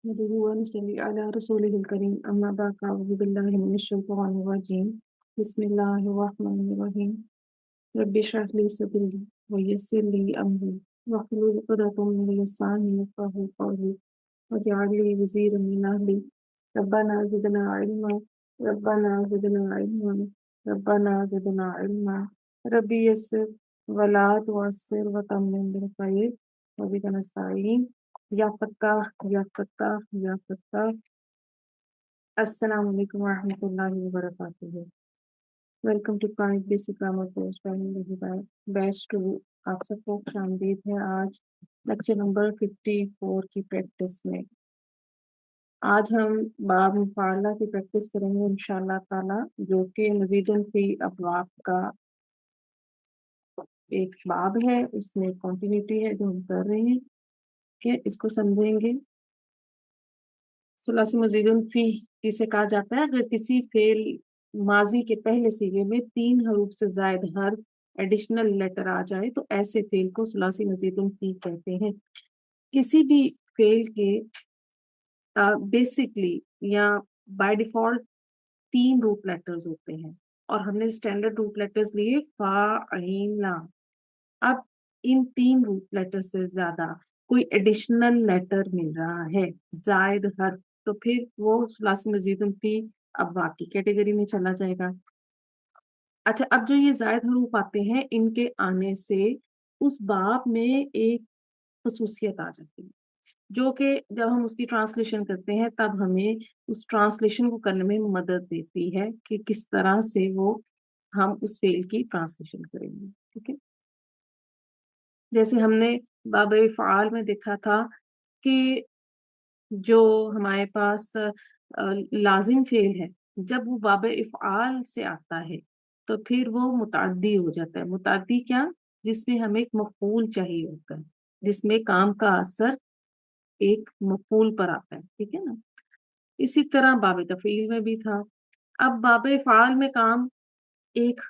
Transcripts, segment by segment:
نحمده ونصلي على رسوله الكريم أما بعد أعوذ بالله من الشيطان الرجيم بسم الله الرحمن الرحيم رب اشرح لي صدري ويسر لي أمري واحلل عقدة من لساني يفقهوا قولي واجعل لي وزيرا من أهلي ربنا زدنا علما ربنا زدنا علما ربنا زدنا علما ربي يسر ولا تعسر وتمم بالخير وبك نستعين یا فتح یا فتح یا فتح. السلام علیکم ورحمۃ اللہ وبرکاتہ. Welcome to point basic grammar course batch two. آپ سب کو خوش آمدید ہے آج لیکچر نمبر 54 کی پریکٹس میں. آج ہم باب مفعلہ کی پریکٹس کریں گے انشاءاللہ تعالی، جو کہ مزید فی ابواب کا ایک باب ہے. اس میں کنٹینیوٹی ہے جو ہم کر رہے ہیں کہ اس کو سمجھیں گے. ثلاثی مزید فی اسے کہا جاتا ہے اگر کسی فعل ماضی کے پہلے صیغے میں 3 حروف سے زائد حرف ایڈیشنل لیٹر آ جائے تو ایسے فعل کو ثلاثی مزید فی کہتے ہیں. کسی بھی فعل کے بیسکلی یا بائی ڈیفالٹ 3 روٹ لیٹرز ہوتے ہیں اور ہم نے اسٹینڈرڈ روٹ لیٹرز لیے فا عین لام. اب ان 3 روٹ لیٹر سے زیادہ کوئی ایڈیشنل لیٹر مل رہا ہے زائد حرف تو پھر وہ ثلاثی مزید فی ابواب کی کیٹیگری میں چلا جائے گا. اچھا، اب جو یہ زائد حروف آتے ہیں ان کے آنے سے اس باب میں ایک خصوصیت آ جاتی ہے جو کہ جب ہم اس کی ٹرانسلیشن کرتے ہیں تب ہمیں اس ٹرانسلیشن کو کرنے میں مدد دیتی ہے کہ کس طرح سے وہ ہم اس فعل کی ٹرانسلیشن کریں گے. ٹھیک ہے، جیسے ہم نے باب افعال میں دیکھا تھا کہ جو ہمارے پاس لازم فعل ہے جب وہ باب افعال سے آتا ہے تو پھر وہ متعدی ہو جاتا ہے. متعدی کیا؟ جس میں ہمیں ایک مفعول چاہیے ہوتا ہے، جس میں کام کا اثر ایک مفعول پر آتا ہے. ٹھیک ہے نا. اسی طرح باب تفعیل میں بھی تھا. اب باب افعال میں کام ایک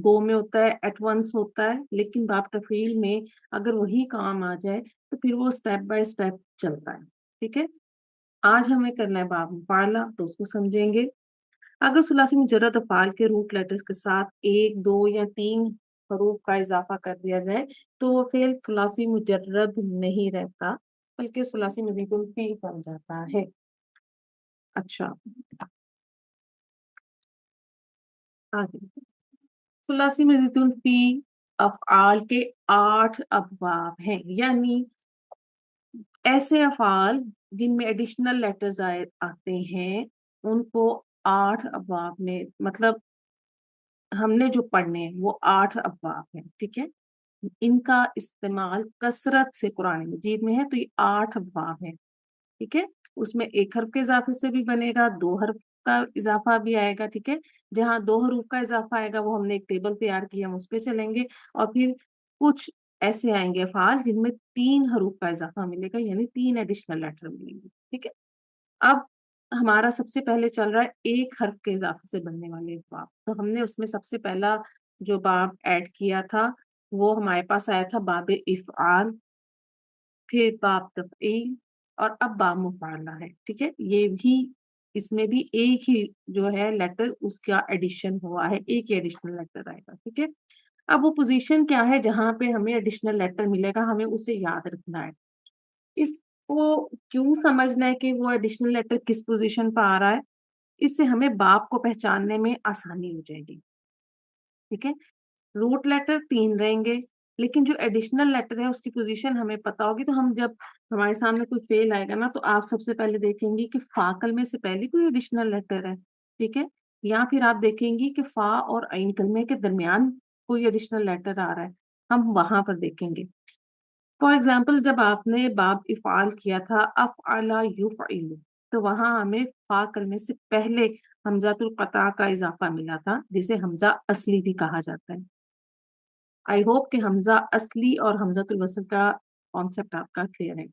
گو میں ہوتا ہے، ایٹ ونس ہوتا ہے، لیکن باب تفعیل میں اگر وہی کام آ جائے تو پھر وہ سٹیپ بائی سٹیپ چلتا ہے. ٹھیک ہے، آج ہمیں کرنا ہے باب مفعلہ تو اس کو سمجھیں گے. اگر ثلاثی مجرد افعال کے روٹ لیٹرز کے ساتھ 1، 2 یا 3 حروف کا اضافہ کر دیا جائے تو وہ فعل ثلاثی مجرد نہیں رہتا بلکہ ثلاثی مزید الفی بن جاتا ہے. اچھا، آگے ثلاثی مزید الفی افعال کے 8 ابواب ہیں، یعنی ایسے افعال جن میں ایڈیشنل لیٹرز آتے ہیں ان کو 8 ابواب میں، مطلب ہم نے جو پڑھنے ہیں وہ 8 ابواب ہیں. ٹھیک ہے، ان کا استعمال کثرت سے قرآن مجید میں ہے تو یہ 8 ابواب ہیں. ٹھیک ہے، اس میں 1 حرف کے اضافے سے بھی بنے گا، 2 حرف کا اضافہ بھی آئے گا. ٹھیک ہے، جہاں 2 حروف کا اضافہ آئے گا وہ ہم نے ایک ٹیبل تیار کی، ہم اس پہ چلیں گے. اور پھر کچھ ایسے آئیں گے افعال جن میں 3 حروف کا اضافہ ملے گا، یعنی 3 ایڈیشنل لیٹر ملیں گے. ٹھیک ہے، اب ہمارا سب سے پہلے چل رہا ہے 1 حرف کے اضافے سے بننے والے باب. تو ہم نے اس میں سب سے پہلا جو باب ایڈ کیا تھا وہ ہمارے پاس آیا تھا باب افعال، پھر باب تفعیل اور اب باب مفعلہ ہے. ٹھیک ہے، یہ بھی اس میں بھی ایک ہی جو ہے لیٹر اس کا ایڈیشن ہوا ہے، ایک ہی ایڈیشنل لیٹر آئے گا. ٹھیک ہے، اب وہ پوزیشن کیا ہے جہاں پہ ہمیں ایڈیشنل لیٹر ملے گا، ہمیں اسے یاد رکھنا ہے. اس کو کیوں سمجھنا ہے کہ وہ ایڈیشنل لیٹر کس پوزیشن پہ آ رہا ہے، اس سے ہمیں باب کو پہچاننے میں آسانی ہو جائے گی. ٹھیک ہے، روٹ لیٹر 3 رہیں گے لیکن جو ایڈیشنل لیٹر ہے اس کی پوزیشن ہمیں پتا ہوگی. تو ہم جب ہمارے سامنے کوئی فعل آئے گا نا تو آپ سب سے پہلے دیکھیں گی کہ فا کلمے سے پہلے کوئی ایڈیشنل لیٹر ہے. ٹھیک ہے، یا پھر آپ دیکھیں گی کہ فا اور عین کلمے کے درمیان کوئی ایڈیشنل لیٹر آ رہا ہے، ہم وہاں پر دیکھیں گے. فار ایگزامپل جب آپ نے باب افعال کیا تھا افعل یفعل تو وہاں ہمیں فا کلمے سے پہلے حمزۃ القطع کا اضافہ ملا تھا جسے حمزہ اصلی بھی کہا جاتا ہے. آئی ہوپ کہ حمزہ اصلی اور حمزۃ الوصل کا کانسیپٹ آپ کا کلیئر ہے.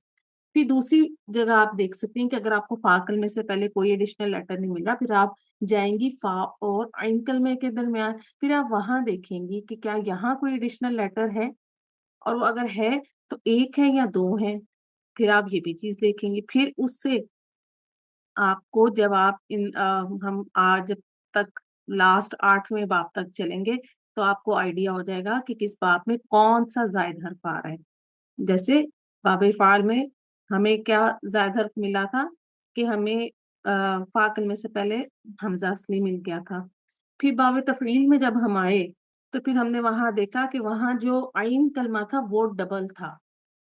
پھر دوسری جگہ آپ دیکھ سکتے ہیں کہ اگر آپ کو فا کلمے سے پہلے کوئی ایڈیشنل لیٹر نہیں مل رہا، پھر آپ جائیں گی فا اور عین کلمے کے درمیان، پھر آپ وہاں دیکھیں گی کہ کیا یہاں کوئی ایڈیشنل لیٹر ہے، اور وہ اگر ہے تو 1 ہے یا 2 ہے. پھر آپ یہ بھی چیز دیکھیں گے، پھر اس سے آپ کو جب آپ ہم آج تک لاسٹ 8ویں باب تک چلیں گے تو آپ کو آئیڈیا ہو جائے گا کہ کس باب میں کون سا زائد حرف آ رہا ہے۔ جیسے باب فعل میں ہمیں کیا زائد حرف ملا تھا کہ ہمیں فا کلمے سے پہلے حمزہ اصلی مل گیا تھا۔ پھر باب تفعیل میں جب ہم آئے تو پھر ہم نے وہاں دیکھا کہ وہاں جو عین کلمہ تھا وہ ڈبل تھا،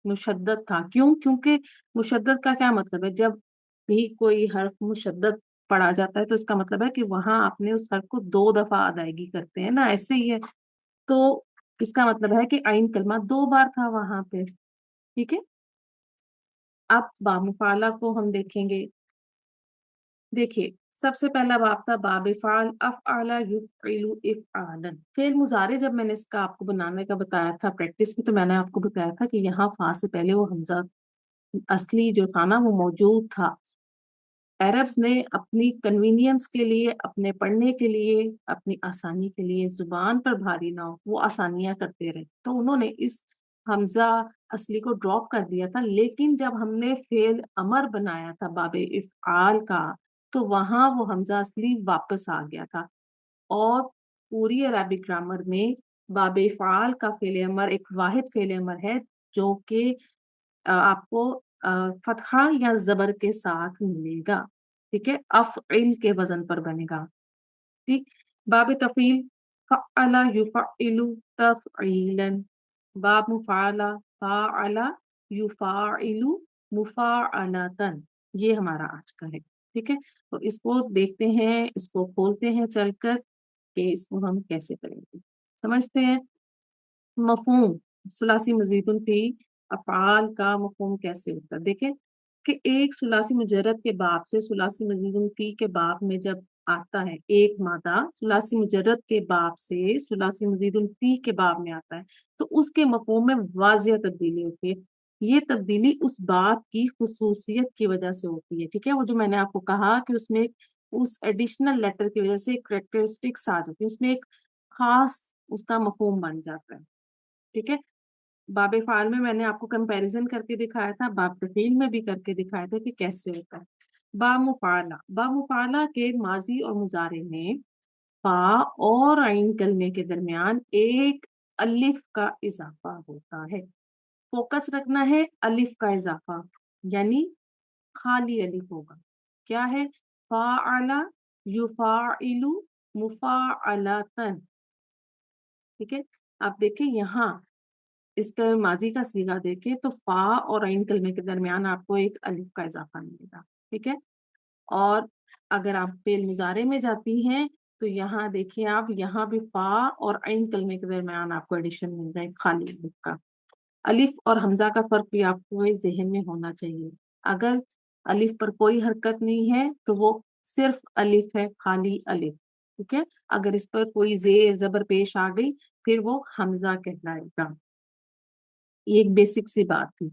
مشدد تھا۔ کیوں؟ کیونکہ مشدد کا کیا مطلب ہے؟ جب بھی کوئی حرف مشدد پڑھا جاتا ہے تو اس کا مطلب ہے کہ وہاں آپ نے اس حرف کو 2 دفعہ ادائیگی کرتے ہیں نا، ایسے ہی ہے۔ تو اس کا مطلب ہے کہ عین کلمہ 2 بار تھا وہاں پہ، ٹھیک ہے۔ اب با مفعلہ کو ہم دیکھیں گے۔ دیکھیے سب سے پہلا باب تھا باب فعل افعل یفعل افعالا، فعل مضارع جب میں نے اس کا آپ کو بنانے کا بتایا تھا پریکٹس کی، تو میں نے آپ کو بتایا تھا کہ یہاں فا سے پہلے وہ حمزہ اصلی جو تھا نا وہ موجود تھا۔ عربز نے اپنی کنوینئنس کے لیے، اپنے پڑھنے کے لیے، اپنی آسانی کے لیے، زبان پر بھاری نہ ہو وہ آسانیاں کرتے رہے، تو انہوں نے اس حمزہ اصلی کو ڈراپ کر دیا تھا۔ لیکن جب ہم نے فعل امر بنایا تھا باب افعال کا تو وہاں وہ حمزہ اصلی واپس آ گیا تھا، اور پوری عربک گرامر میں باب افعال کا فعل امر ایک واحد فعل امر ہے جو کہ آپ کو فتحہ یا زبر کے ساتھ ملے گا، ٹھیک ہے، افعل کے وزن پر بنے گا، ٹھیک۔ باب تفعیل فعل یفعل تفعیلا، باب مفعلہ فاعل یفاعل مفاعلۃ، یہ ہمارا آج کا ہے، ٹھیک ہے۔ تو اس کو دیکھتے ہیں، اس کو کھولتے ہیں چل کر کہ اس کو ہم کیسے کریں گے، سمجھتے ہیں۔ مفہوم ثلاثی مزید فی افعال کا مفہوم کیسے ہوتا ہے؟ دیکھیں کہ ایک ثلاثی مجرد کے باب سے ثلاثی مزید فی کے باب میں جب آتا ہے، ایک مادہ ثلاثی مجرد کے باب سے ثلاثی مزید فی کے باب میں آتا ہے تو اس کے مفہوم میں واضح تبدیلی ہوتی ہے۔ یہ تبدیلی اس باب کی خصوصیت کی وجہ سے ہوتی ہے، ٹھیک ہے۔ وہ جو میں نے آپ کو کہا کہ اس میں اس ایڈیشنل لیٹر کی وجہ سے کریکٹرسٹکس آ جاتی ہے، اس میں ایک خاص اس کا مفہوم بن جاتا ہے، ٹھیک ہے۔ باب فعال میں نے آپ کو کمپیریزن کر کے دکھایا تھا، باب تفعیل میں بھی کر کے دکھایا تھا کہ کیسے ہوتا ہے۔ با مفعلہ، با مفعلہ کے ماضی اور مضارع میں فا اور عین کلمے کے درمیان ایک الف کا اضافہ ہوتا ہے۔ فوکس رکھنا ہے الف کا اضافہ، یعنی خالی الف ہوگا۔ کیا ہے؟ فاعل یفاعل مفاعلۃ، ٹھیک ہے۔ آپ دیکھیں یہاں اس کا ماضی کا صیغہ دیکھیں تو فا اور عین کلمے کے درمیان آپ کو ایک الف کا اضافہ ملے گا، ٹھیک ہے۔ اور اگر آپ فعل مضارع میں جاتی ہیں تو یہاں دیکھیں آپ، یہاں بھی فا اور عین کلمے کے درمیان آپ کو ایڈیشن مل جائے خالی الف کا۔ الف اور حمزہ کا فرق بھی آپ کو ذہن میں ہونا چاہیے۔ اگر الف پر کوئی حرکت نہیں ہے تو وہ صرف الف ہے، خالی الف، ٹھیک ہے۔ اگر اس پر کوئی زیر زبر پیش آ گئی پھر وہ حمزہ کہلائے گا۔ یہ ایک بیسک سی بات تھی۔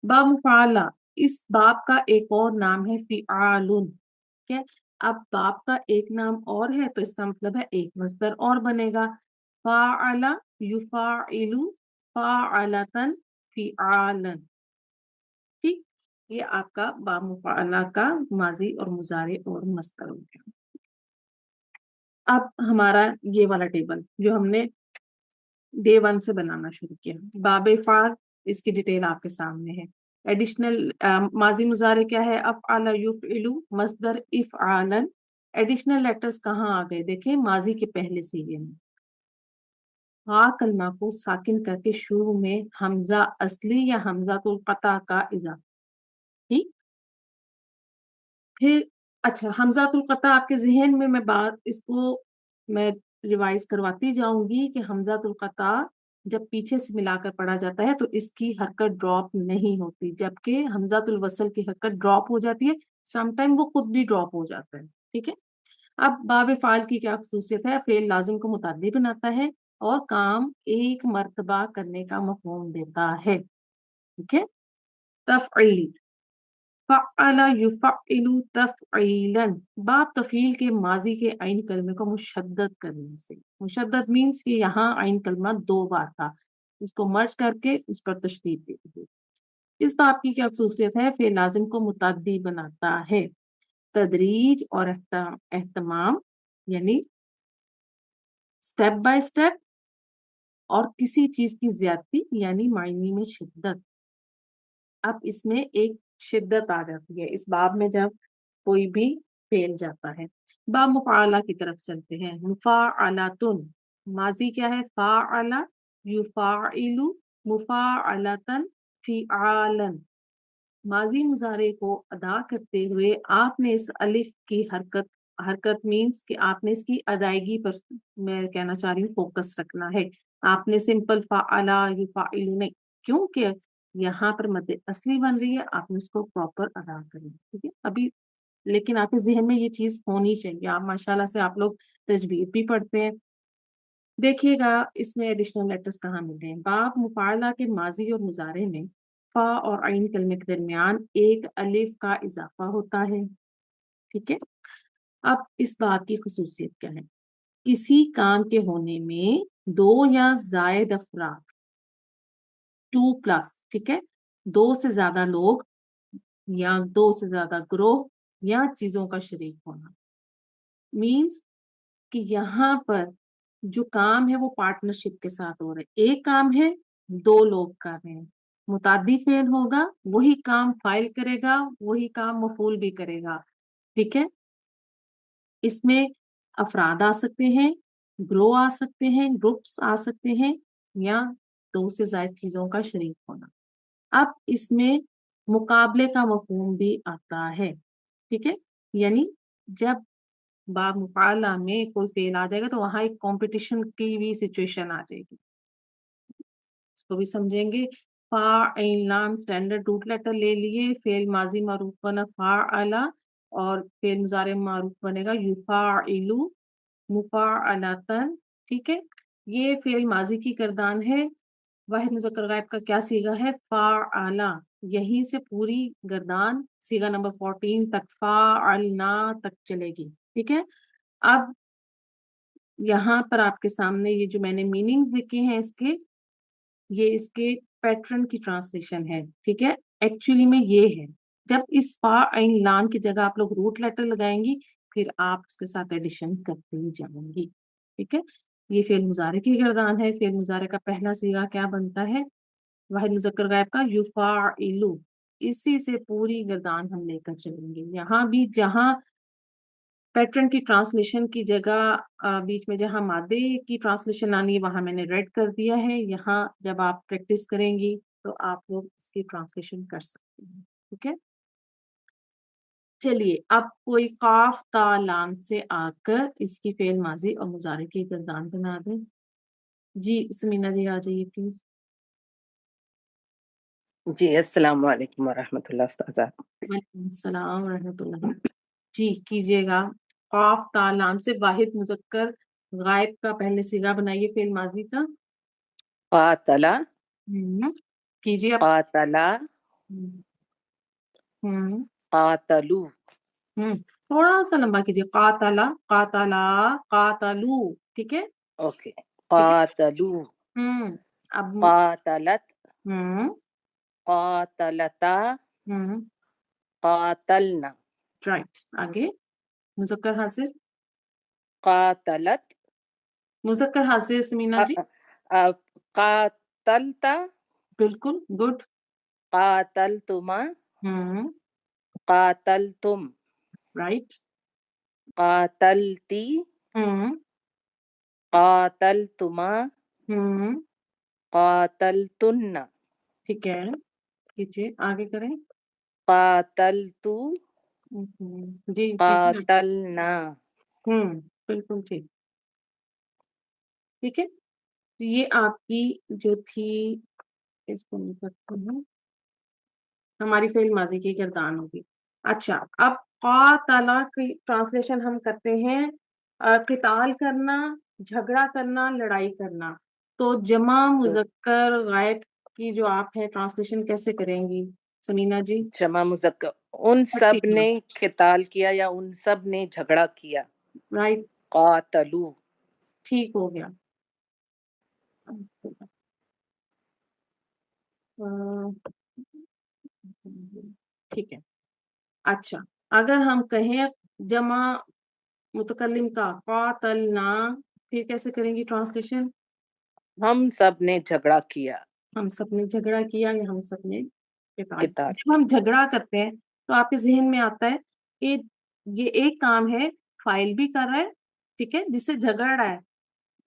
با مفعلہ، اس باب کا ایک اور نام ہے فعال، ٹھیک ہے۔ اب باب کا ایک نام اور ہے تو اس کا مطلب ہے ایک مصدر اور بنے گا، فاعل یفاعل فاعلۃ فعالا، ٹھیک۔ یہ آپ کا با مفعلہ کا ماضی اور مضارع اور مصدر ہو گیا۔ اب ہمارا یہ والا ٹیبل جو ہم نے ڈے 1 سے بنانا شروع کیا، باب فعل، اس کی ڈیٹیل آپ کے سامنے ہے۔ ایڈیشنل ماضی مضارع کیا ہے؟ افعل یفعل، مصدر افعالا۔ ایڈیشنل لیٹرز کہاں آ گئے؟ دیکھیں ماضی کے پہلے صیغے میں ہا کلمہ کو ساکن کر کے شروع میں حمزہ اصلی یا حمزہ القطع کا اضافہ، ٹھیک۔ پھر اچھا حمزات القطع آپ کے ذہن میں بات اس کو میں ریوائز کرواتی جاؤں گی کہ حمزات القطع جب پیچھے سے ملا کر پڑھا جاتا ہے تو اس کی حرکت ڈراپ نہیں ہوتی، جبکہ حمزات الوصل کی حرکت ڈراپ ہو جاتی ہے، سم ٹائم وہ خود بھی ڈراپ ہو جاتا ہے، ٹھیک ہے۔ اب باب فعال کی کیا خصوصیت ہے؟ فعل لازم کو متعدی بناتا ہے اور کام ایک مرتبہ کرنے کا مفہوم دیتا ہے، ٹھیک ہے۔ تفعیل، فعل یفعل تفعیلا، باب تفعیل کے ماضی کے عین کلمے کو مشدد کرنے سے، مشدد مینس کہ یہاں عین کلمہ 2 بار تھا، اس کو مرج کر کے اس پر تشدید دے دی۔ اس باب کی کیا خصوصیت ہے؟ فعل لازم کو متعدی بناتا ہے. تدریج اور اہتمام یعنی اسٹیپ بائی اسٹیپ، اور کسی چیز کی زیادتی یعنی معنی میں شدت. اب اس میں ایک شدت آ جاتی ہے اس باب میں جب کوئی بھی فعل جاتا ہے. باب مفعلہ کی طرف چلتے ہیں. مفاعلتن ماضی کیا ہے؟ فاعل، یفاعل، مفاعلتن، فعالن. ماضی مضارع کو ادا کرتے ہوئے آپ نے اس الف کی حرکت مینس کہ آپ نے اس کی ادائیگی پر میں کہنا چاہ رہی ہوں فوکس رکھنا ہے. آپ نے سمپل فعلا یفعل نہیں، کیونکہ یہاں پر مد اصلی بن رہی ہے، آپ نے اس کو پراپر ادا کرنا. ٹھیک ہے ابھی، لیکن آپ کے ذہن میں یہ چیز ہونی چاہیے. آپ ماشاءاللہ سے آپ لوگ تجوید بھی پڑھتے ہیں. دیکھیے گا اس میں ایڈیشنل لیٹرز کہاں ملتے ہیں. باب مفاعلہ کے ماضی اور مضارع میں فا اور عین کلمے کے درمیان ایک الف کا اضافہ ہوتا ہے. ٹھیک ہے. اب اس بات کی خصوصیت کیا ہے؟ کسی کام کے ہونے میں دو یا زائد افراد، 2+، ٹھیک ہے، دو سے زیادہ لوگ یا دو سے زیادہ گروہ یا چیزوں کا شریک ہونا. مینس کہ یہاں پر جو کام ہے وہ پارٹنرشپ کے ساتھ ہو رہا ہے. ایک کام ہے، دو لوگ کر رہے ہیں، متعدی فعل ہوگا، وہی کام فاعل کرے گا، وہی کام مفعول بھی کرے گا. ٹھیک ہے. اس میں افراد آ سکتے ہیں، گروہ آ سکتے ہیں، گروپس آ سکتے ہیں، یا دو سے زائد چیزوں کا شریک ہونا. اب اس میں مقابلے کا مفہوم بھی آتا ہے. ٹھیک ہے. یعنی جب باب مفعلہ میں کوئی فعل آ جائے گا تو وہاں ایک کمپٹیشن کی بھی سچویشن آ جائے گی. اس کو بھی سمجھیں گے. فا عین لام اسٹینڈرڈ روٹ لیٹر لے لیے. فعل ماضی معروف بنا فاعل، اور فعل مضارع معروف بنے گا یفاعل، مفاعلتن. ٹھیک ہے. یہ فعل ماضی کی گردان ہے. واحد مذکر غائب کا کیا صیغہ ہے؟ فاعل. یہیں سے پوری گردان صیغہ نمبر 14 تک فاعلنا تک چلے گی. ٹھیک ہے. اب یہاں پر آپ کے سامنے یہ جو میں نے میننگز لکھے ہیں اس کے، یہ اس کے پیٹرن کی ٹرانسلیشن ہے. ٹھیک ہے. ایکچولی میں یہ ہے، جب اس فا عین لام کی جگہ آپ لوگ روٹ لیٹر لگائیں گی پھر آپ اس کے ساتھ ایڈیشن کرتے ہی جائیں گی. ٹھیک ہے. یہ فعل مضارع کی گردان ہے. فعل مضارع کا پہلا صیغہ کیا بنتا ہے؟ واحد مذکر غائب کا یفاعل. اسی سے پوری گردان ہم لے کر چلیں گے. یہاں بھی جہاں پیٹرن کی ٹرانسلیشن کی جگہ بیچ میں جہاں مادے کی ٹرانسلیشن آنی ہے وہاں میں نے ریڈ کر دیا ہے. یہاں جب آپ پریکٹس کریں گی تو آپ لوگ اس کی ٹرانسلیشن کر سکتے ہیں. ٹھیک ہے. چلیے اب کوئی قاف تا لام سے آ کر اس کی فعل ماضی اور مضارع کی گردان بنا دیں. جی سمینا جی آ جائیے پلیز. جی السلام علیکم ورحمۃ اللہ استاذہ. وعلیکم السلام ورحمۃ اللہ. جی کیجیے گا. قاف تا لام سے واحد مذکر غائب کا پہلے صیغہ بنائیے فعل ماضی کا. قاتل، کیجیے آپ. قاتل، قاتلو. تھوڑا سا لمبا کیجیے. قاتلا، قاتلا، قاتلو. ٹھیک ہے. اوکے. ٹھیک ہے. قاتلو، اب قاتلت، ہوں قاتلتا، ہوں قاتلنا. رائٹ. آگے مذکر حاضر. قاتلت، مذکر حاضر سمینا جی. قاتلتا، بالکل گڈ. قاتلتما، ہوں قاتلتم، رائٹ. قاتلتی، ہوں قاتلتما، ہوں قاتلتن. ٹھیک ہے. کیجیے آگے کریں. قاتلتو، جی کیجیے. قاتلنا. بالکل ٹھیک. ٹھیک ہے. تو یہ آپ کی جو تھی، اس کو میں کرتی ہوں، ہماری فعل ماضی کی گردان ہوگی. اچھا اب قاتلا کی ٹرانسلیشن ہم کرتے ہیں قتال کرنا، جھگڑا کرنا، لڑائی کرنا. تو جمع مذکر غائب کی جو آپ ہے ٹرانسلیشن کیسے کریں گی سمینا جی؟ جمع مذکر ان سب نے قتال کیا یا ان سب نے جھگڑا کیا. رائٹ. قاتلو. ٹھیک ہو گیا. ٹھیک ہے. اچھا اگر ہم کہیں جمع متکلم کا قاتلنا، پھر کیسے کریں گی ٹرانسلیشن؟ ہم سب نے جھگڑا کیا. ہم سب نے جھگڑا کیا یا ہم سب نے قتال کیا. قتال جب ہم جھگڑا کرتے ہیں تو آپ کے ذہن میں آتا ہے کہ یہ ایک کام ہے، فائل بھی کر رہا ہے، ٹھیک ہے، جس سے جھگڑ رہا ہے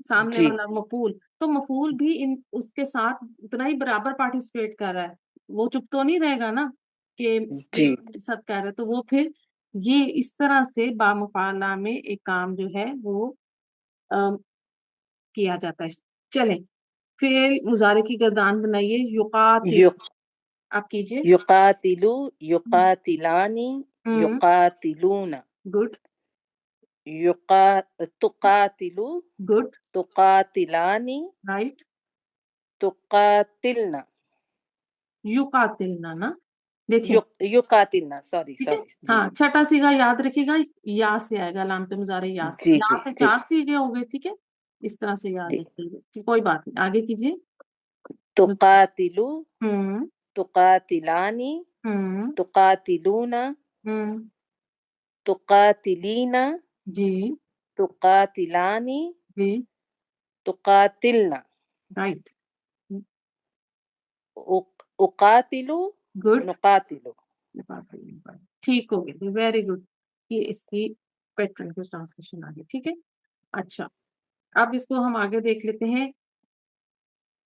سامنے جی والا مفعول، تو مفعول بھی اس کے ساتھ اتنا ہی برابر پارٹیسپیٹ کر رہا ہے. وہ چپ تو نہیں رہے گا نا کہ یہ جی میرے ساتھ کر رہا ہے. تو وہ پھر یہ اس طرح سے با مفعلہ میں ایک کام جو ہے وہ کیا جاتا ہے. چلیں فعل مضارع کی گردان بنائیے. یقاتل، یق آپ کیجئے. یقاتلو، یقاتلانی، یقاتلون. گڈ تقاتلو، گڈ تقاتلانی، رائٹ. تقاتلنا. یقاتلنا نا، دیکھیں یقاتلنا، سوری ٹھیک ہے. سوری. جی ہاں چھٹا سیگا یاد رکھیے گا، یا سے آئے گا، علامت مضارع یا سے. جی یا جی سے جی 4 سیگے ہو گئے، ٹھیک ہے، اس طرح سے یاد جی. رکھیے گا. کوئی بات نہیں، آگے کیجیے. تقاتلو، ہوں تقاتلانی، ہوں تقاتلون، ہوں تقاتلینا، جی تقاتلانی، جی تقاتلنا. رائٹ. اقاتلو، گڈ. نقاتلو. ٹھیک ہو گیا، ویری گڈ. یہ اس کی پیٹرن کی ٹرانسلیشن آگے، ٹھیک ہے. اچھا اب اس کو ہم آگے دیکھ لیتے ہیں.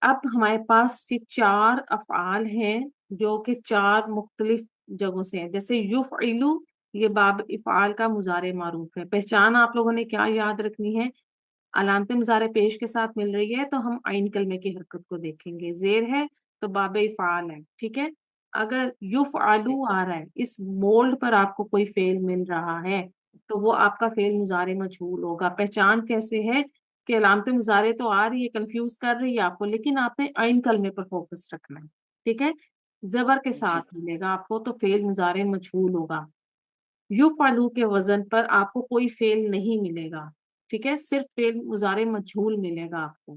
اب ہمارے پاس یہ 4 افعال ہیں جو کہ 4 مختلف جگہوں سے ہیں. جیسے یفعلو، یہ باب افعال کا مضارع معروف ہے. پہچان آپ لوگوں نے کیا یاد رکھنی ہے؟ علامت مضارع پیش کے ساتھ مل رہی ہے تو ہم عین کلمے کی حرکت کو دیکھیں گے. زیر ہے تو باب افعال ہے، ٹھیک ہے. اگر یفعلو آ رہا ہے، اس مولڈ پر آپ کو کوئی فعل مل رہا ہے تو وہ آپ کا فعل مضارع مجہول ہوگا. پہچان کیسے ہے کہ علامت مضارع تو آ رہی ہے، کنفیوز کر رہی ہے آپ کو، لیکن آپ نے عین کلمے پر فوکس رکھنا ہے، ٹھیک ہے. زبر کے جی ساتھ ملے گا آپ کو تو فعل مضارع مجہول ہوگا. یفعلو کے وزن پر آپ کو کوئی فعل نہیں ملے گا، ٹھیک ہے، صرف فعل مضارع مجہول ملے گا آپ کو.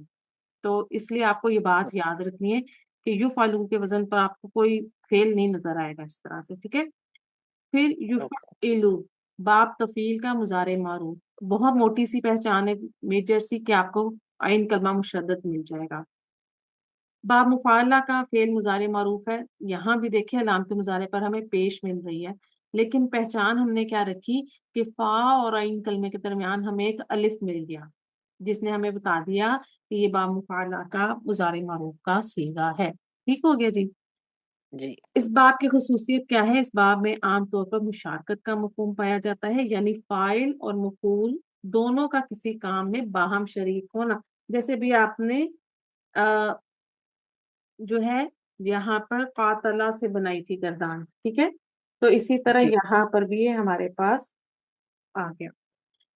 تو اس لیے آپ کو یہ بات یاد رکھنی ہے کہ یفعلو کے وزن پر آپ کو کوئی فعل نہیں نظر آئے گا اس طرح سے، ٹھیک ہے. پھر یفعلو باب تفعیل کا مضارع معروف، بہت موٹی سی پہچان ہے، میجر سی، کہ آپ کو عین کلمہ مشدد مل جائے گا. باب مفعلہ کا فعل مضارع معروف ہے. یہاں بھی دیکھیں علامت مضارع پر ہمیں پیش مل رہی ہے، لیکن پہچان ہم نے کیا رکھی کہ فا اور عین کلمے کے درمیان ہمیں ایک الف مل گیا، جس نے ہمیں بتا دیا کہ یہ باب مفعلہ کا مضارع معروف کا صیغہ ہے. ٹھیک ہو گیا جی. جی. اس باب کی خصوصیت کیا ہے؟ اس باب میں عام طور پر مشارکت کا مفہوم پایا جاتا ہے، یعنی فاعل اور مفعول دونوں کا کسی کام میں باہم شریک ہونا. جیسے بھی آپ نے جو ہے یہاں پر قاتلہ سے بنائی تھی گردان، ٹھیک ہے، تو اسی طرح جی یہاں پر بھی یہ ہمارے پاس آ گیا.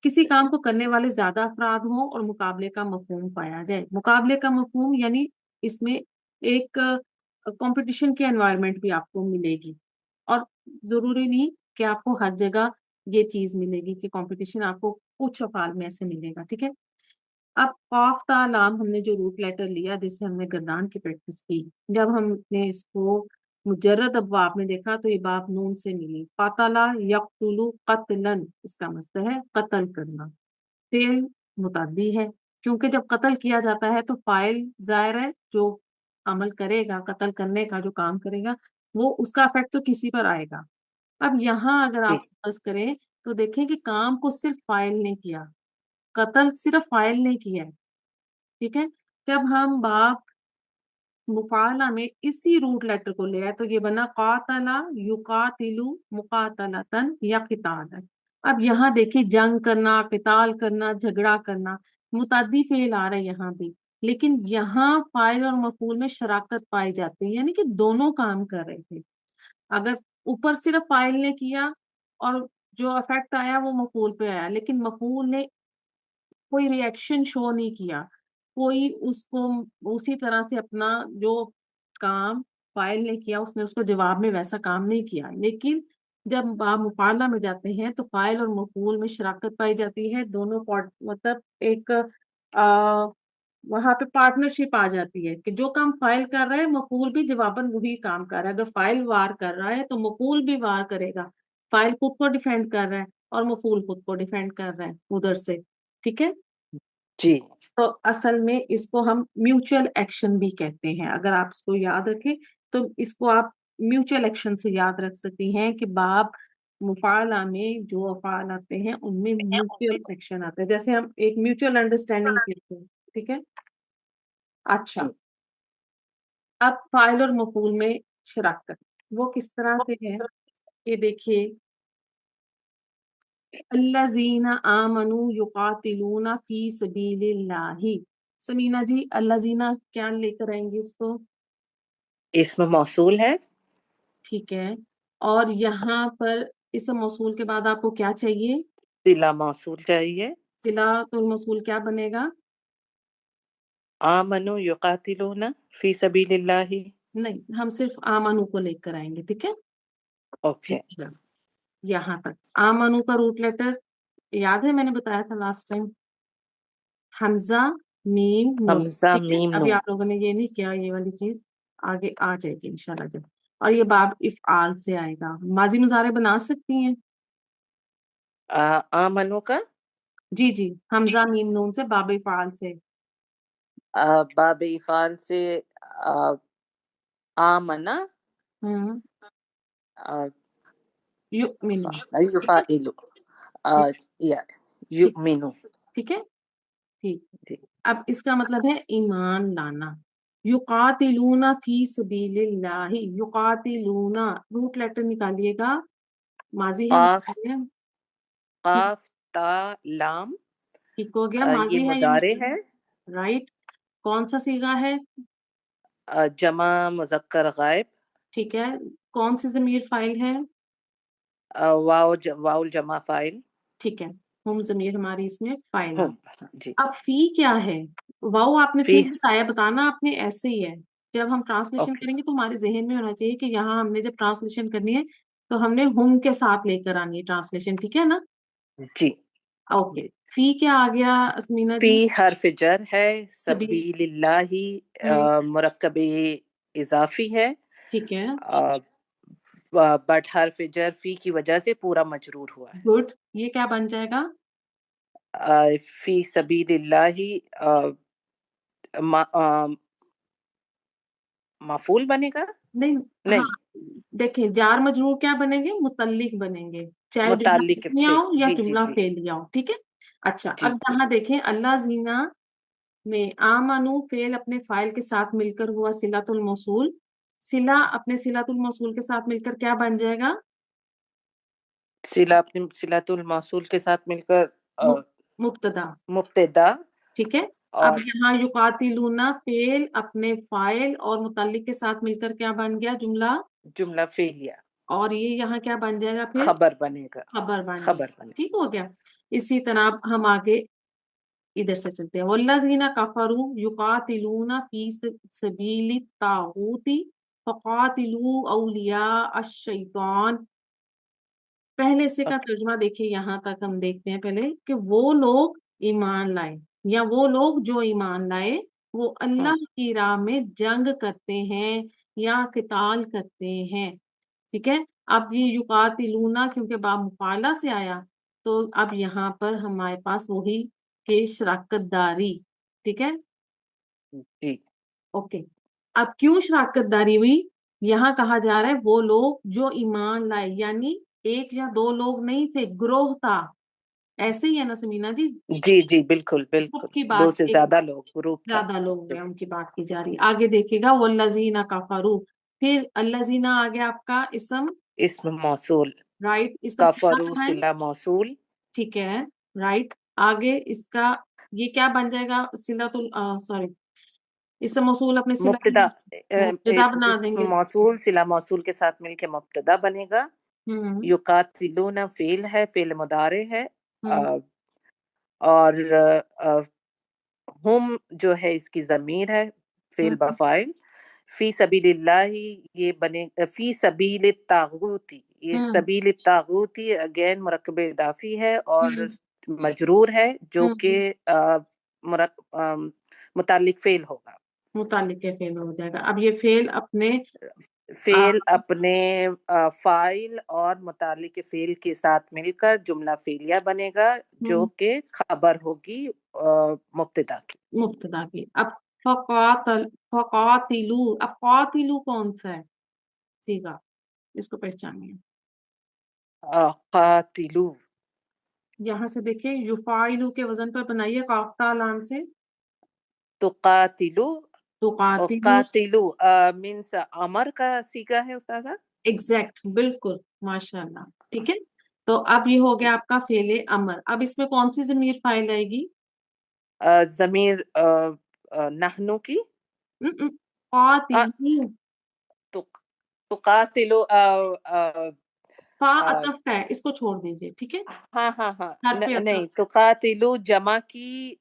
کسی کام کو کرنے والے زیادہ افراد ہوں اور مقابلے کا مفہوم پایا جائے. مقابلے کا مفہوم یعنی اس میں ایک کمپٹیشن کی انوائرمنٹ بھی آپ کو ملے گی، اور ضروری نہیں کہ آپ کو ہر جگہ یہ چیز ملے گی کہ کمپٹیشن آپ کو کچھ افعال میں ایسے ملے گا، ٹھیک ہے. اب قاف تا لام ہم نے جو روٹ لیٹر لیا جس سے ہم نے گردان کی پریکٹس کی، جب ہم نے اس کو مجرد ابواب میں دیکھا تو یہ باب نون سے ملی. قاتلا یقتلو قتلن، اس کا مصدر ہے قتل کرنا. فعل متعدی ہے کیونکہ جب قتل کیا جاتا ہے تو فاعل ظاہر ہے، جو عمل کرے گا، قتل کرنے کا جو کام کرے گا، وہ اس کا افیکٹ تو کسی پر آئے گا. اب یہاں اگر جی آپ فوکس کریں تو دیکھیں کہ کام کو صرف فاعل نے کیا، قتل صرف فاعل نے کیا ہے، ٹھیک ہے. جب ہم باب مفعلہ میں اسی روٹ لیٹر کو لے آئے تو یہ بنا قاتلا یقاتلو مقاتلتن یا قتالا. اب یہاں دیکھیں جنگ کرنا، قتال کرنا، جھگڑا کرنا، متعدی فعل آ رہے ہیں یہاں بھی، لیکن یہاں فاعل اور مفعول میں شراکت پائی جاتی ہے، یعنی کہ دونوں کام کر رہے تھے. اگر اوپر صرف فاعل نے کیا اور جو افیکٹ آیا وہ مفعول پہ آیا، لیکن مفعول نے کوئی ری ایکشن شو نہیں کیا، کوئی اس کو اسی طرح سے اپنا جو کام فاعل نے کیا اس نے اس کو جواب میں ویسا کام نہیں کیا. لیکن جب باب مفعلہ میں جاتے ہیں تو فاعل اور مفعول میں شراکت پائی جاتی ہے، دونوں مطلب ایک वहां पे पार्टनरशिप आ जाती है कि जो काम फाइल कर रहा है मफूल भी जवाबन वही काम कर रहा है। अगर फाइल वार कर रहा है तो मफूल भी वार करेगा। फाइल खुद को डिफेंड कर रहा है और मफूल खुद को डिफेंड कर रहा है उधर से। ठीक है। जी तो असल में इसको हम म्यूचुअल एक्शन भी कहते हैं। अगर आप इसको याद रखें तो इसको आप म्यूचुअल एक्शन से याद रख सकती हैं कि बाब मुफाला में जो अफाल आते हैं उनमें म्यूचुअल एक्शन आता है, जैसे हम एक म्यूचुअल अंडरस्टैंडिंग कहते हैं। ठीक है। अच्छा, जी। अब फाइल और मफूल में शराकत वो किस तरह से है, ये देखिए। अल्लज़ीना आमनू युकातिलूना फी सबीलिल्लाहि। समीना जी, अल्लज़ीना क्या लेकर आएंगे इसको? इसमें मौसूल है। ठीक है। और यहाँ पर इस मौसूल के बाद आपको क्या चाहिए? सिला मौसूल चाहिए। सिलातुल मौसूल क्या बनेगा? आमनु युकातिलूना फी सबीलिल्लाहि। नहीं, हम सिर्फ आमनू को लेकर आएंगे। ठीक है। ओके। देखिएगा, यहाँ तक आमनू का रूट लेटर याद है, मैंने बताया था लास्ट टाइम। हमजा मीम नून। हमजा ठीक है। मीम अभी नून। आप लोगों ने ये नहीं किया, ये वाली चीज आगे आ जाएगी इंशाल्लाह जब। और ये बाब इफ़आल से आएगा। माजी मुजारे बना सकती हैं। आमनु का जी जी, हमजा मीम नून से बाब इफ़आल से। बाब इफाल से आ, आमना हम्म। आ, युमिनु। ठीक है। युफाइलु ठीक। या ठीक। युमिनु। ठीक है। ठीक। जी। अब इसका मतलब है ईमान लाना। युकातिलूना फी सबीलिल्लाहि। युकातिलूना रूट लेटर निकालिएगा। माजी है काफ मुजारे है? ठीक। काफ ता लाम। ठीक हो गया। ये माजी है या मुदारे मुजारे? है। राइट। कौन सा सीगा है? जमा मुजक्कर गायब। ठीक है। कौन सी जमीर फाइल है? वाउल जमा फाइल। ठीक है। हम जमीर हमारी इसमें फाइल आ। हम। जी। अब फी क्या है? वाओ आपने फी। ठीक बताया, बताना आपने ऐसे ही है। जब हम ट्रांसलेशन ओके। करेंगे तो हमारे जहन में होना चाहिए कि यहाँ हमने जब ट्रांसलेशन करनी है तो हमने हुम के साथ लेकर आनी है ट्रांसलेशन। ठीक है ना? जी ओके। जी। फी क्या आ गया असमीना फी जी? हर्फ जर है। सभी। सबीलिल्लाही हम्म। मुरक्कब इजाफी है। ठीक है। बट हर्फ जर फी की वजह से पूरा मजरूर हुआ है। गुड। ये क्या बन जाएगा? फी सबीलिल्लाही मफूल बनेगा। नहीं। हाँ, नहीं। देखें जार मजरूर क्या बनेंगे? मुतल्लिक बनेंगे, चाहे जुमला मुतालिक इसमें फे। आओ या जी जी जुमला जी फेल आओ। ठीक है। अच्छा, जी अब जी। यहाँ देखें अल्लाह जीना में आमानू फेल अपने फाइल के साथ मिलकर हुआ सिलातुल मौसूल। सिला अपने सिलातुल मौसूल के साथ मिलकर क्या बन जाएगा? सिला अपनी सिलातुल मौसूल के साथ मिलकर मु- मुब्तदा। मुब्तदा। ठीक है। अब और यहाँ युकातिलूना फेल अपने फाइल और मुतल्लिक के साथ मिलकर क्या बन गया? जुमला। जुमला फेलिया और ये यहाँ क्या बन जाएगा फिर? खबर बनेगा। खबर बन जाएगा। खबर बने। ठीक हो गया। इसी तरह अब हम आगे इधर से चलते हैं। वल्लज़ीना कफरू युकातिलूना फी सबीली तागूती फकातिलू औलिया अश-शैतान। पहले से का ओके। तर्जुमा देखिए, यहाँ तक हम देखते हैं पहले कि वो लोग ईमान लाए या वो लोग जो ईमान लाए वो हम्म। अल्लाह की राह में जंग करते हैं या किताल करते हैं। ठीक है। अब ये युकातिलूना क्योंकि बा मुफाला से आया तो अब यहाँ पर हमारे पास वही के शराकत दारी। ठीक है। जी ओके। अब क्यों शराकत दारी हुई? यहाँ कहा जा रहा है वो लोग जो ईमान लाए, यानी एक या दो लोग नहीं थे, ग्रोह था। ऐसे ही है ना समीना जी? जी जी बिल्कुल ग्रुप बिल्कुल। की दो बात, से एक ज्यादा लोग ग्रुप था। ज्यादा लोग हैं उनकी बात की जा रही है। आगे देखिएगा वल्लजीना कफरू। फिर अल्लजीना आ गया आपका इसम। इसम मौसूल। राइट, इसका सिला कफरू बनाए। सिला मौसूल। ठीक है। राइट। आगे इसका ये क्या बन जाएगा? सिलातुल सॉरी, इसम मौसूल अपने सिला मुब्तदा। मुब्तदा बना इसम देंगे इसको। मौसूल सिला मौसूल के साथ मिलके मुब्तदा बनेगा। हम्म। युकातिलूना फेल है, फेल मुदारे है। हम्म। अ, और हम जो है इसकी जमीर है, फेल हम्म। बफाइल। फी सबीलिल्लाही ये बने फी सबील तागूती। ये हम्म। सबील तागूती अगेन मुरक्कब इदाफी है और हम्म। मजरूर है जो कि हम्म। متعلق فعل ہوگا. متعلق کے فعل ہو جائے گا. اب یہ فعل اپنے فعل اپنے فاعل اور متعلق فعل کے ساتھ مل کر جملہ فعلیہ بنے گا جو کہ خبر ہوگی مبتدا کی. مبتدا کی. اب فقاتلو، اب قاتلو کون سا ہے سیگا، اس کو پہچانیے. قاتلو یہاں سے دیکھیں یفاعلو کے وزن پر بنائیے قاف تا لام سے. تقاتلو اور تقاتلو قاتلو مینس امر کا صیغہ ہے استاذہ. ایگزیکٹ، بالکل، ماشاء اللہ. ٹھیک ہے، تو اب یہ ہو گیا آپ کا فعل امر. اب اس میں کون سی ضمیر فاعل آئے گی؟ ضمیر نحنو کی. قاتلو، تقاتلو فا عطف کا ہے، اس کو چھوڑ دیجئے. ٹھیک ہے، ہاں ہاں ہاں حرف نہیں، عطف. تقاتلو جمع کی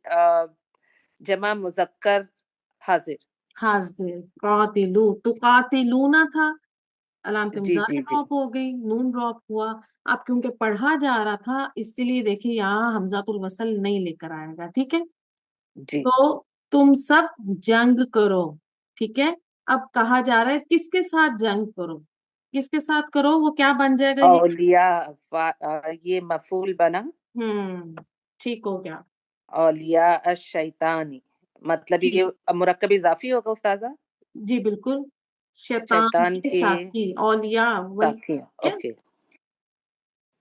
جمع مذکر حاضر. حاضر. قاتلو، تو قاتلونا تھا، علامت جی مضارع جی جی ڈراپ ہو گئی، نون ڈراپ ہوا. اب کیونکہ پڑھا جا رہا تھا اس لیے دیکھیں یہاں حمزۃ الوصل نہیں لے کر آئے گا. ٹھیک ہے، جی. تو تم سب جنگ کرو. ٹھیک ہے، اب کہا جا رہا ہے کس کے ساتھ جنگ کرو، کس کے ساتھ کرو، وہ کیا بن جائے گا یہ؟ اولیاء یہ مفعول بنا. ٹھیک ہو گیا. اولیاء الشیطانی مطلب ٹھیک. یہ مرکب اضافی ہوگا استاذہ. جی بالکل، شیطان شیطان کے کے ساتھی اولیاء ساتھی. کیا؟ اوکے.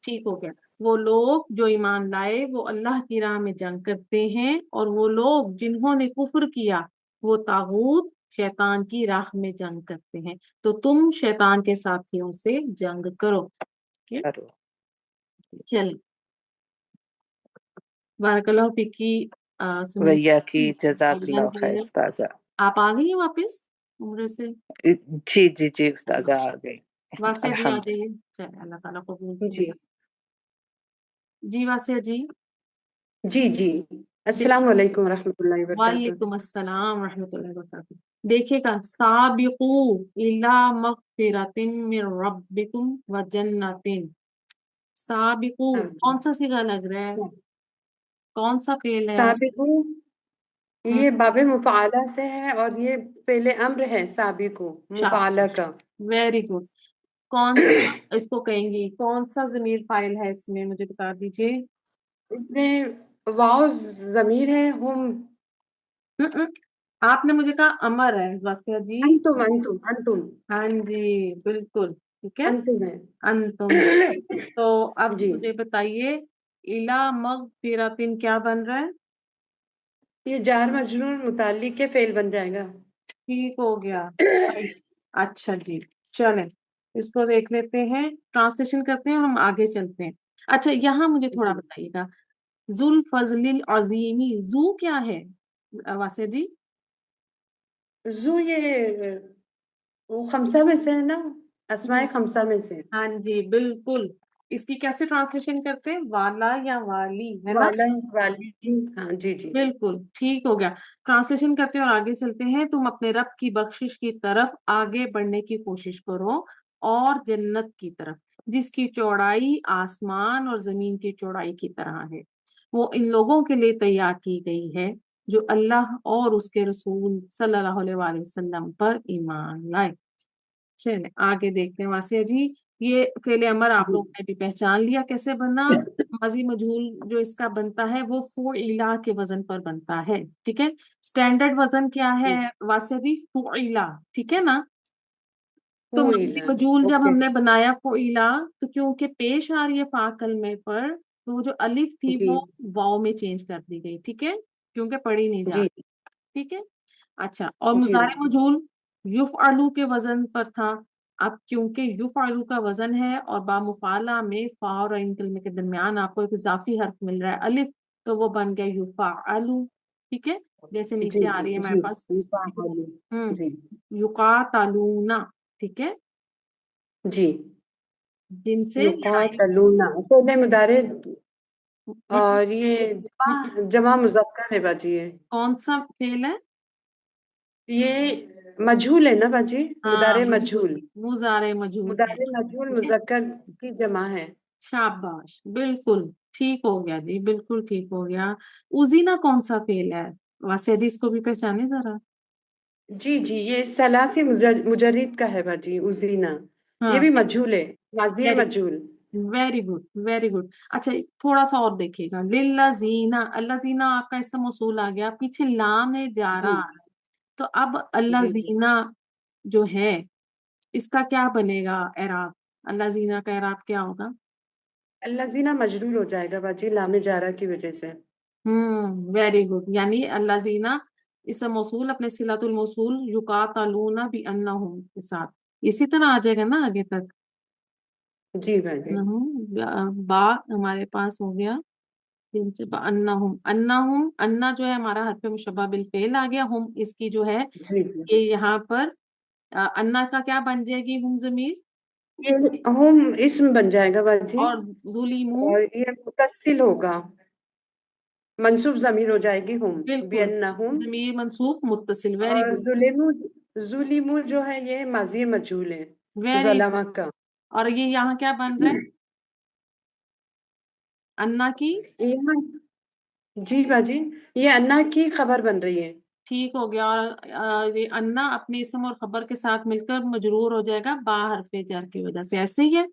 ٹھیک ہو گیا. وہ لوگ جو ایمان لائے وہ اللہ کی راہ میں جنگ کرتے ہیں، اور وہ لوگ جنہوں نے کفر کیا وہ طاغوت شیطان کی راہ میں جنگ کرتے ہیں. تو تم شیطان کے ساتھیوں سے جنگ کرو. چل بارک اللہ فیکی. ویا کی جزاک اللہ خیر استاذہ. آپ آ گئی ہیں واپس عمرے سے؟ جی جی جی استاذہ آ گئی. واسیہ جی آ الحمد جائیے. چلے اللہ تعالیٰ قبول جی کرے. جی واسیہ جی. جی جی السلام علیکم ورحمۃ اللہ وبرکاتہ. وعلیکم السلام ورحمۃ اللہ وبرکاتہ. دیکھیے گا سابقو الی مغفرۃ من ربکم وجنۃ. سابقو کون سا صیغہ لگ رہا ہے، کون سا فعل ہے؟ سابقو یہ باب مفعلہ سے ہے اور یہ فعل امر ہے. سابقو مفعلہ کا. Very good. کون سا اس کو کہیں گی، کون سا ضمیر فاعل ہے اس میں، مجھے بتا دیجیے. اس میں واو ضمیر ہے. ہم آپ نے مجھے کہا امر ہے واسیہ جی. انتم انتم انتم ہاں جی بالکل ٹھیک ہے، انتم ہے. انتم. تو اب جی مجھے بتائیے الا مغفرۃ کیا بن رہا ہے؟ یہ جار مجرور متعلق کے فعل بن جائے گا. ٹھیک ہو گیا. اچھا جی، چلیں اس کو دیکھ لیتے ہیں، ٹرانسلیشن کرتے ہیں، ہم آگے چلتے ہیں. اچھا یہاں مجھے تھوڑا بتائیے گا، ذو الفضل العظیمی، ذو کیا ہے واسیہ جی؟ زو یہ وہ خمسہ میں سے ہے نا، اسماء خمسہ میں سے. ہاں جی بالکل. اس کی کیسے ٹرانسلیشن کرتے ہیں، والا یا والی ہے نا؟ والا والی. ہاں جی جی بالکل ٹھیک ہو گیا. ٹرانسلیشن کرتے ہیں اور آگے چلتے ہیں. تم اپنے رب کی بخشش کی طرف آگے بڑھنے کی کوشش کرو، اور جنت کی طرف جس کی چوڑائی آسمان اور زمین کی چوڑائی کی طرح ہے. وہ ان لوگوں کے لیے تیار کی گئی ہے جو اللہ اور اس کے رسول صلی اللہ علیہ وآلہ وسلم پر ایمان لائے. چلیں آگے دیکھتے ہیں واسیہ جی. یہ فعل امر آپ جی. لوگوں نے بھی پہچان لیا کیسے بنا. ماضی مجہول جو اس کا بنتا ہے وہ فعلا کے وزن پر بنتا ہے. ٹھیک ہے، اسٹینڈرڈ وزن کیا ہے واسیہ جی؟ فعلا. ٹھیک ہے نا. تو ماضی مجہول جب اوکے. ہم نے بنایا فعلا تو کیونکہ پیش آ رہی ہے فا کلمے پر تو وہ جو الف تھی جی وہ واو میں چینج کر دی گئی. ٹھیک ہے، کیونکہ پڑھی نہیں جا جی رہی. ٹھیک ہے. اچھا، اور جی مضارع مجہول یفعلو کے وزن پر تھا. اب کیونکہ یفعلو کا وزن ہے اور با مفعلہ میں فا اور عین کلمے کے درمیان آپ کو ایک اضافی حرف مل رہا ہے الف، تو وہ بن گیا یفعلو. ٹھیک ہے، جیسے جی نیچے آ جی رہی ہے ہمارے جی پاس جی جی یقاتلون. ٹھیک ہے، جی. جن سے لڑائی. یقاتلون فعل مضارع ہم، اور یہ جمع مذکر ہے باجی. کون سا فعل ہے؟ یہ مجہول ہے نا باجی. ہاں مضارع مجہول، مجہول. مضارع مجہول ہے. مضارع مجہول ٹھیک ہے، مذکر کی جمع ہے. شاباش بالکل ٹھیک ہو گیا جی، بالکل ٹھیک ہو گیا. ازینا کون سا فعل ہے؟ वासिया जी इसको भी पहचाने जरा। जी जी, ये सलासी मुजर्रिद का है बाजी, उजीना। ये हाँ, भी मजहूल है, माजी वेरी मजहूल। Very good, very good. अच्छा, थोड़ा सा और देखिएगा, लिल्लाजीना, अल्लाजीना आपका इसका मौसूल आ गया, पीछे लाम है जा जी रहा है, तो अब जी जी, अल्लाजीना जो है इसका क्या बनेगा एराब? अल्लाजीना का एराब क्या होगा? अल्लाजीना मजरूर हो जाएगा बाजी, लामे जारा की वजह से। वेरी गुड, यानी अल्लाजीना इसम मौसूल अपने सिलतुल मौसूल युकातलूना भी अन्नहुम के साथ इसी तरह आ जाएगा ना आगे तक। जी बाजी। बा हमारे पास हो गया, जिनसे अन्नाहुम, अन्नाहुम, अन्ना जो है हमारा हरफ मुशब्बह बिल फेल आ गया, हुम इसकी जो है जी जी, ये यहाँ पर अन्ना का क्या बन जाएगी, हुम जमीर, ये हम इसम बन जाएगा बाजी। और जुलिमू, और ये मुतस्सिल होगा, मंसूब जमीर हो जाएगी हम, बिल्कुल बियन्नहुम। जमीर मंसूब मुत्तसिल, वेरी और गुड, जुलेमू, जुलिमू जो है ये माजी मजहूल है, वेरी ज़लमा गुड। का। और ये यहाँ क्या बन रहा है, अन्ना की, यहाँ, जी बाजी, ये अन्ना की खबर बन रही है। ठीक हो गया। और ये अन्ना अपने इसम और खबर के साथ मिलकर मजरूर हो जाएगा बा हरफे जर की वजह से, ऐसे ही है।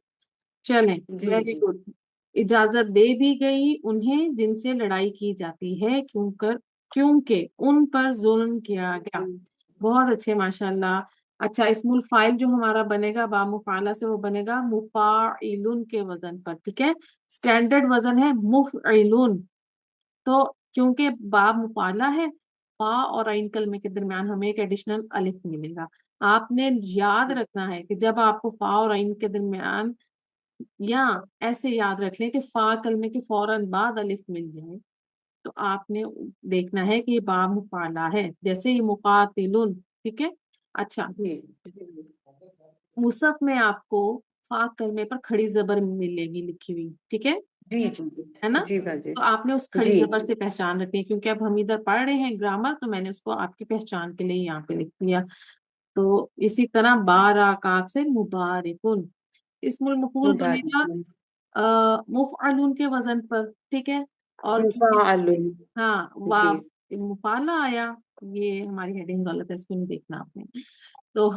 चलें, जी वेरी जी गुड। इजाजत दे दी गई उन्हें जिनसे लड़ाई की जाती है, क्योंकि उन पर जुल्म किया गया। बहुत अच्छे, माशाल्लाह। अच्छा, इस्मुल फाइल जो हमारा बनेगा बा मुफाला से, वो बनेगा मुफाइलुन के वजन पर, ठीक है। स्टैंडर्ड वजन है मुफइलुन। तो क्योंकि बा मुफाला है, फा और आइन कलमे के दरमियान हमें एक एडिशनल अलिफ मिलेगा। आपने याद जी रखना है कि जब आपको फा और आइन के दरमियान, या ऐसे याद रख लें कि फा कलमे के फौरन बाद अलिफ मिल जाए, तो आपने देखना है कि ये बा मुफाला है, जैसे ये मुकातिलुन, ठीक है। अच्छा, जी मुसहफ में आपको फा कलमे पर खड़ी जबर मिलेगी लिखी हुई, ठीक है जी जी जी है ना? जी बाजी। तो आपने उस खड़ी जी जबर से पहचान रखनी है, क्योंकि अब हम इधर पढ़ रहे हैं ग्रामर, तो मैंने उसको आपकी पहचान के लिए यहाँ पे लिख दिया। तो इसी तरह बाराकाब से मुबारिकुन, इसमुल मफूल बनेगा मुबारक, मुफअलुन के वजन पर, ठीक है। और क्योंकि, मुफाअलुन। हाँ, जी वाव मुफाला आया, ये हमारी हेडिंग गलत है, इसको नहीं देखना आपने। तो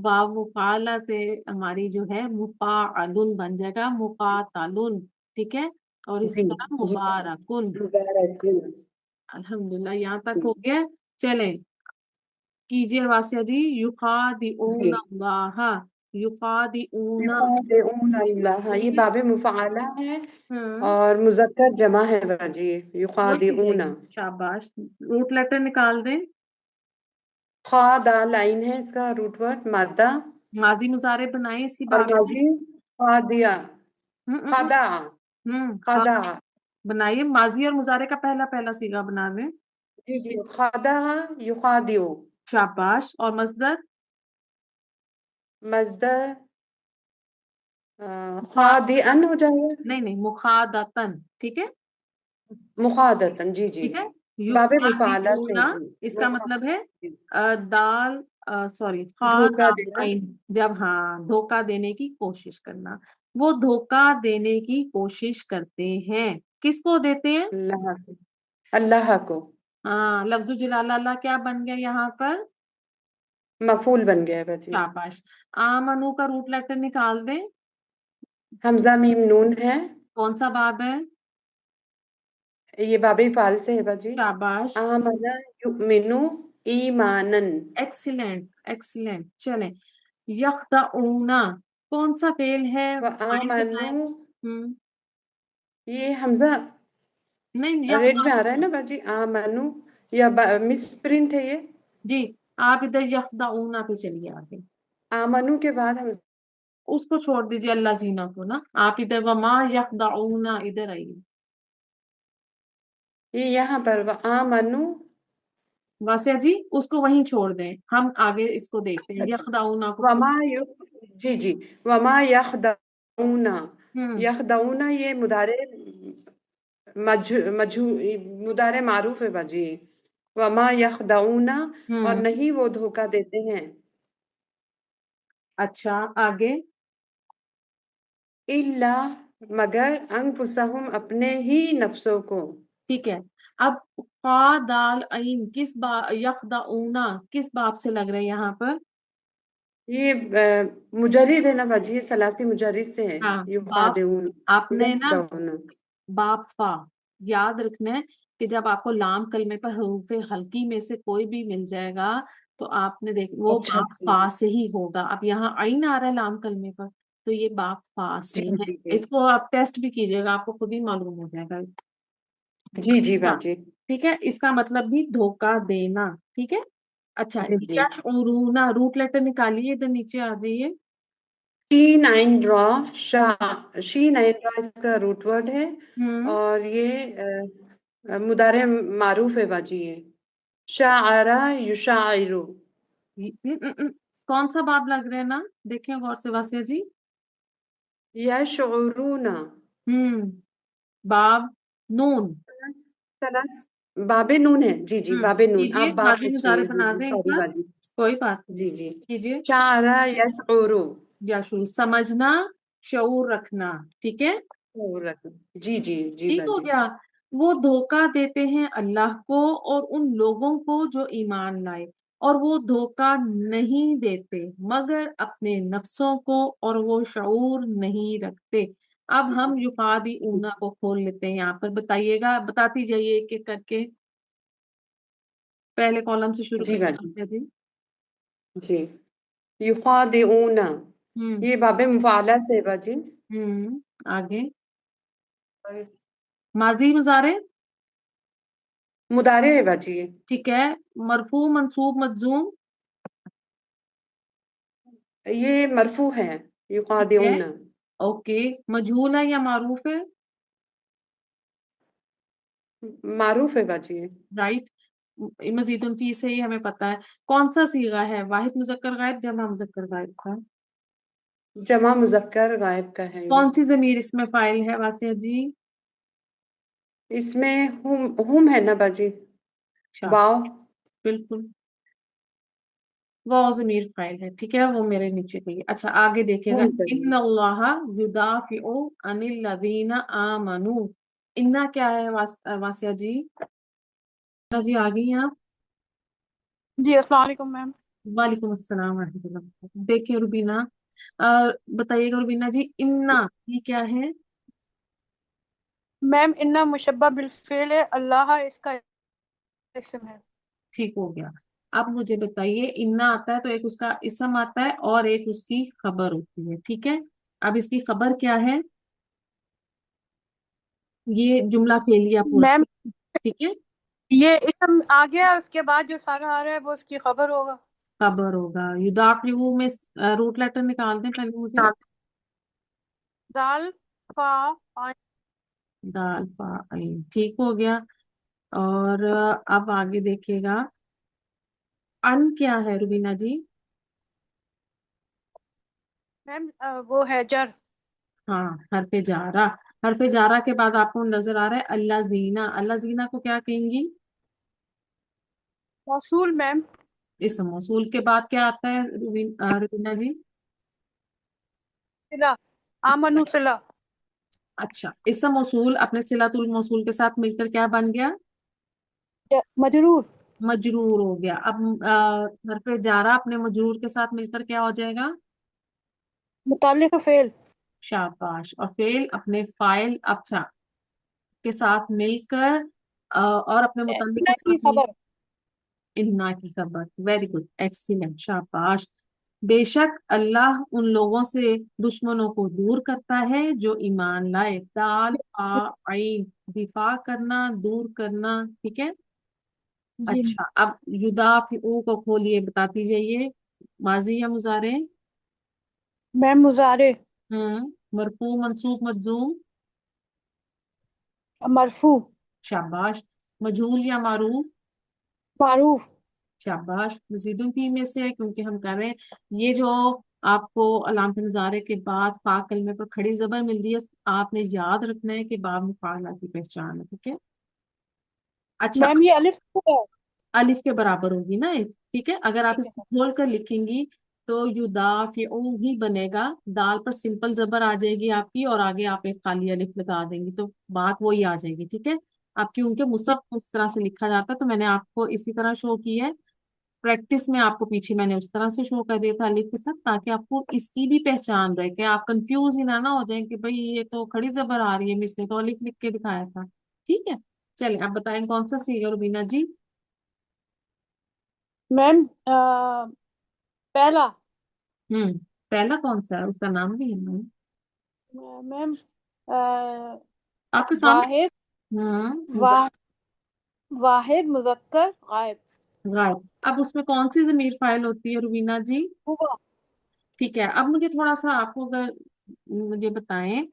वाव मुफाला से हमारी जो है मुफाअलुन बन जाएगा मुकातालुन, ठीक है। और इसी जी तरह जी, मुबारकुन। मुबारकुन। अल्हम्दुलिल्लाह, यहाँ तक हो गया। चलें, कीजिए वासिया जी, जी, युखादिऊन अल्लाह, युखादिऊन, युखादिऊन अल्लाह, ये बाबे मुफाला है हम्म, और मुजक्कर जमा है बाजी, वही युखादिऊन। रहेगी, शाबाश। रूट लेटर निकाल दें। खा दा लाइन है इसका रूट वर्ड, मादा। माजी मुजारे बनाए इसी और बात में। माजी खादिया, हम्म हम्म हम्म खादा, खा खादा। बनाइए, माजी और मुजारे का पहला पहला सीगा बना दें। जी जी, खादा, युखादियो। शाबाश। और मस्दर, मजदर मुखा खादिअन हो जाएगा। नहीं नहीं, मुखादतन, ठीक है, मुखादतन, जी जी, ठीक है। बाबे मुफाला से युखादिऊना, जी। इसका मतलब है दाल, सॉरी, धोखा देना, खादाइन, जब, हाँ, धोखा देने की कोशिश करना। वो धोखा देने की कोशिश करते हैं, किसको देते हैं? अल्लाह को, अल्लाह को। हाँ, लफ्जु जलाला क्या बन गया यहाँ पर? मफूल बन गया है बाजी। शाबाश। आमनु का रूट लेटर निकाल दें। हमजा मीम नून है, कौन सा बाब है? ये बाबे फाल से है बाजी। शाबाश, आमना युमिनु ईमानन। Excellent excellent. चलें, यख्दऊना कौन सा फेल है, व पॉइंट आमनु, बताएं। ये हमजा नहीं, रेड में आ रहा है यख्दऊना, ना बाजी, आमनु, या मिस प्रिंट है ये। जी, आप इधर यख्दऊना पे चलिए आगे, आमनु के बाद हम, उसको छोड़ दीजिए अल्लाह जीना को ना, आप इधर वमा यख्दऊना इधर आइए। ये यहाँ पर व आमनु। वासिया जी उसको वहीं छोड़ दें, हम आगे इसको देखते अच्छा हैं, अच्छा, यख्दऊना को वमा यु, जी जी, वमा यखदऊना। हम्म, यखदऊना ये मुदारे मजू मजू मुदारे मारूफ है बाजी। वमा यखदऊना, और हम्म, नहीं वो धोखा देते हैं। अच्छा, आगे, इल्ला, मगर, अंफुसहुम अपने ही नफ्सों को। ठीक है। अब फा दाल अइन किस बा यखदाऊना किस बाब से लग रहा है यहाँ पर? ये मुजर्रिद है ना बाजी, सलासी मुजर्रिद से है। हाँ, बाप युखादिऊन, आपने ना यखदाऊन। बाप फा याद रखना है कि जब आपको लाम कलमे पर हरूफे हल्की में से कोई भी मिल जाएगा तो आपने देख वो अच्छा बाप जी। फा से ही होगा। अब यहाँ आइन आ रहा है लाम कलमे पर, तो ये बाप फा से जी है। जी जी। इसको आप टेस्ट भी कीजिएगा, आपको खुद ही मालूम हो जाएगा। जी जी हाँ, बाजी। ठीक है, इसका मतलब भी धोखा देना। ठीक है। अच्छा, जी जी। यशउरूना रूट लेटर निकालिए, इधर नीचे आ जाइए। She nine draw, Shah, she nine draw इसका रूट वर्ड है। हम्म और ये मुदारे मारूफ है बाजी। ये शाआरा युशाइरु। कौन सा बाब लग रहा है ना, देखें गौर से वासिया जी। यशउरूना। हम्म बाब नून। तलस बाबे नून है। जी जी, बाबे नून। कीजिए, आप बाप माजी पूछ रही मुजारे हैं। जी बना जी, दें एक सॉरी बार, बाजी। कोई बात नहीं। जी जी। कीजिए। शाअरा यशउरु। या शुरू समझना, शऊर रखना। ठीक है, जी जी जी ठीक हो बाजी। गया। वो धोखा देते हैं अल्लाह को और उन लोगों को जो ईमान लाए, और वो धोखा नहीं देते मगर अपने नफ्सों को, और वो शऊर नहीं रखते। अब हम युफादी ऊना को खोल लेते हैं, यहाँ पर बताइएगा, बताती जाइए एक एक करके। पहले कॉलम से शुरू जी बाजी। करिए जी। जी। युखादिऊना, हम्म ये बाबे मुफाला से है बाजी। आगे माजी मुजारे। मुदारे है बाजी ये। ठीक है, मरफू मंसूब मज्जूम। ये मरफू है। ठीक है, युखादिऊना। ओके। मजहूल है या मारूफ है? मारूफ है बाजी ये। राइट। मजीदुन फी से ही हमें पता है। कौन सा सीगा है, वाहिद मुजक्कर गायब, जमा मुजक्कर गायब का? जमा मुजक्कर गायब का है ये। कौन सी जमीर इसमें फाइल है वासिया जी? इसमें हुम है ना बाजी। शाह, वाव। बिल्कुल, वो जमीर फाइल है। ठीक है, वो मेरे नीचे गई। अच्छा, आगे देखिएगा। हुम सही। इन्नल्लाह युदाफिउ अनिल लदीना आमनू। इन्ना क्या है वासिया जी? ना जी, आ गई हैं आप? जी अस्सलाम वालेकुम मैम। वालेकुम अस्सलाम रहमतुल्लाह। देखिए रुबीना, बताइएगा रुबीना जी, इन्ना ये क्या है? मैम इन्ना मुशब्बा बिल फेल है, अल्लाह इसका इसम है। ठीक हो गया। अब मुझे बताइए, इन्ना आता है तो एक उसका इसम आता है और एक उसकी खबर होती है। ठीक है, अब इसकी खबर क्या है? ये जुमला फेलिया पूरा। मैम ठीक है, ये इसम आ गया, उसके बाद जो सारा आ रहा है वो उसकी खबर होगा। खबर होगा। युदाफिउ में रूट लेटर निकाल दें पहले मुझे। दाल फा आइन। दाल पा अइन, ठीक हो गया। और अब आगे देखिएगा, अन क्या है रुबीना जी? मैम वो है जर। हाँ, हरफे जारा। हरफे जारा के बाद आपको नजर आ रहा है अल्लाह जीना। अल्लाह जीना को क्या कहेंगी? मौसूल मैम। इस मौसूल के बाद क्या आता है रुबीना जी? सिला, इस- आमनु सिला। अच्छा, इस मौसूल अपने सिलातुल मौसूल के साथ मिलकर क्या बन गया? मजरूर। मजरूर हो गया। अब हरफे जारा अपने मजरूर के साथ मिलकर क्या हो जाएगा? मुताल्लिक फेल। शाबाश। और फेल अपने फाइल अच्छा के साथ मिलकर और अपने मुतल्लिक के इन्ना साथ की मिल, खबर। इन्ना की खबर। वेरी गुड, एक्सीलेंट, शाबाश। बेशक अल्लाह उन लोगों से दुश्मनों को दूर करता है जो ईमान लाए। दाल फा आइन, दिफा करना, दूर करना। ठीक है। जी अच्छा, अब युदाफिऊ को खोलिए, बताती जाइए, माजी या मुजारे? मैम मुजारे। मरफू मंसूब मज्जूम। मरफू। शाबाश। मजहूल या मारूफ? मारूफ। शाबाश। मजीदुल फी में से है, क्योंकि हम कर रहे हैं ये जो आपको अलामत नजारे के बाद फा कलमे पर खड़ी जबर मिल रही है, आपने याद रखना है कि बाब मुफाला की पहचान है। ठीक है। अच्छा, मैम ये अलिफ है। अलिफ के बराबर होगी ना एक। ठीक है, अगर आप ठीक इसको है। खोल कर लिखेंगी तो युदाफिऊ ही बनेगा। दाल पर सिंपल जबर आ जाएगी आपकी, और आगे आप एक खाली अलिफ लगा देंगी तो बात वही आ जाएगी। ठीक है। अब क्योंकि मुसहफ में इस तरह से लिखा जाता है तो मैंने आपको इसी तरह शो की है। प्रैक्टिस में आपको पीछे मैंने उस तरह से शो कर दिया था अलिफ के साथ, ताकि आपको इसकी भी पहचान रहे, कि आप कंफ्यूज ही ना हो जाए कि भाई ये तो खड़ी जबर आ रही है, मिस ने तो अलिफ लिख के दिखाया था। ठीक है, चलिए आप बताएं कौन सा सीगा रुबीना जी। मैम पहला। हम्म, पहला कौन सा है, उसका नाम भी है मैम मैम आपके सामने। वाहिद मुजा- वाह वाहिद मुजक्कर गायब। गायब। अब उसमें कौन सी जमीर फाइल होती है रुबीना जी। हुआ। ठीक है, अब मुझे थोड़ा सा आपको अगर मुझे बताएं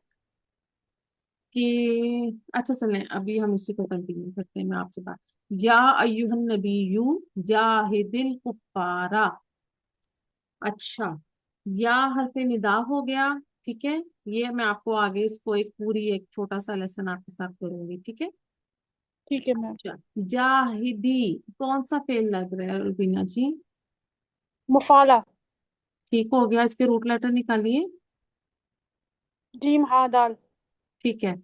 कि अच्छा चलें अभी हम इसी को कंटिन्यू करते हैं, मैं आपसे बात। या अय्युहन नबीयू जाहिदिल कुफ्फारा। अच्छा, या हरफे निदा हो गया। ठीक है, ये मैं आपको आगे इसको एक पूरी एक छोटा सा लेसन आपके साथ करूंगी। ठीक है। ठीक है मैम। अच्छा, जाहिदी कौन सा फेल लग रहा है रुबीना जी। मुफाला। ठीक हो गया, इसके रूट लेटर निकालिए। जीम हा दाल। ठीक है,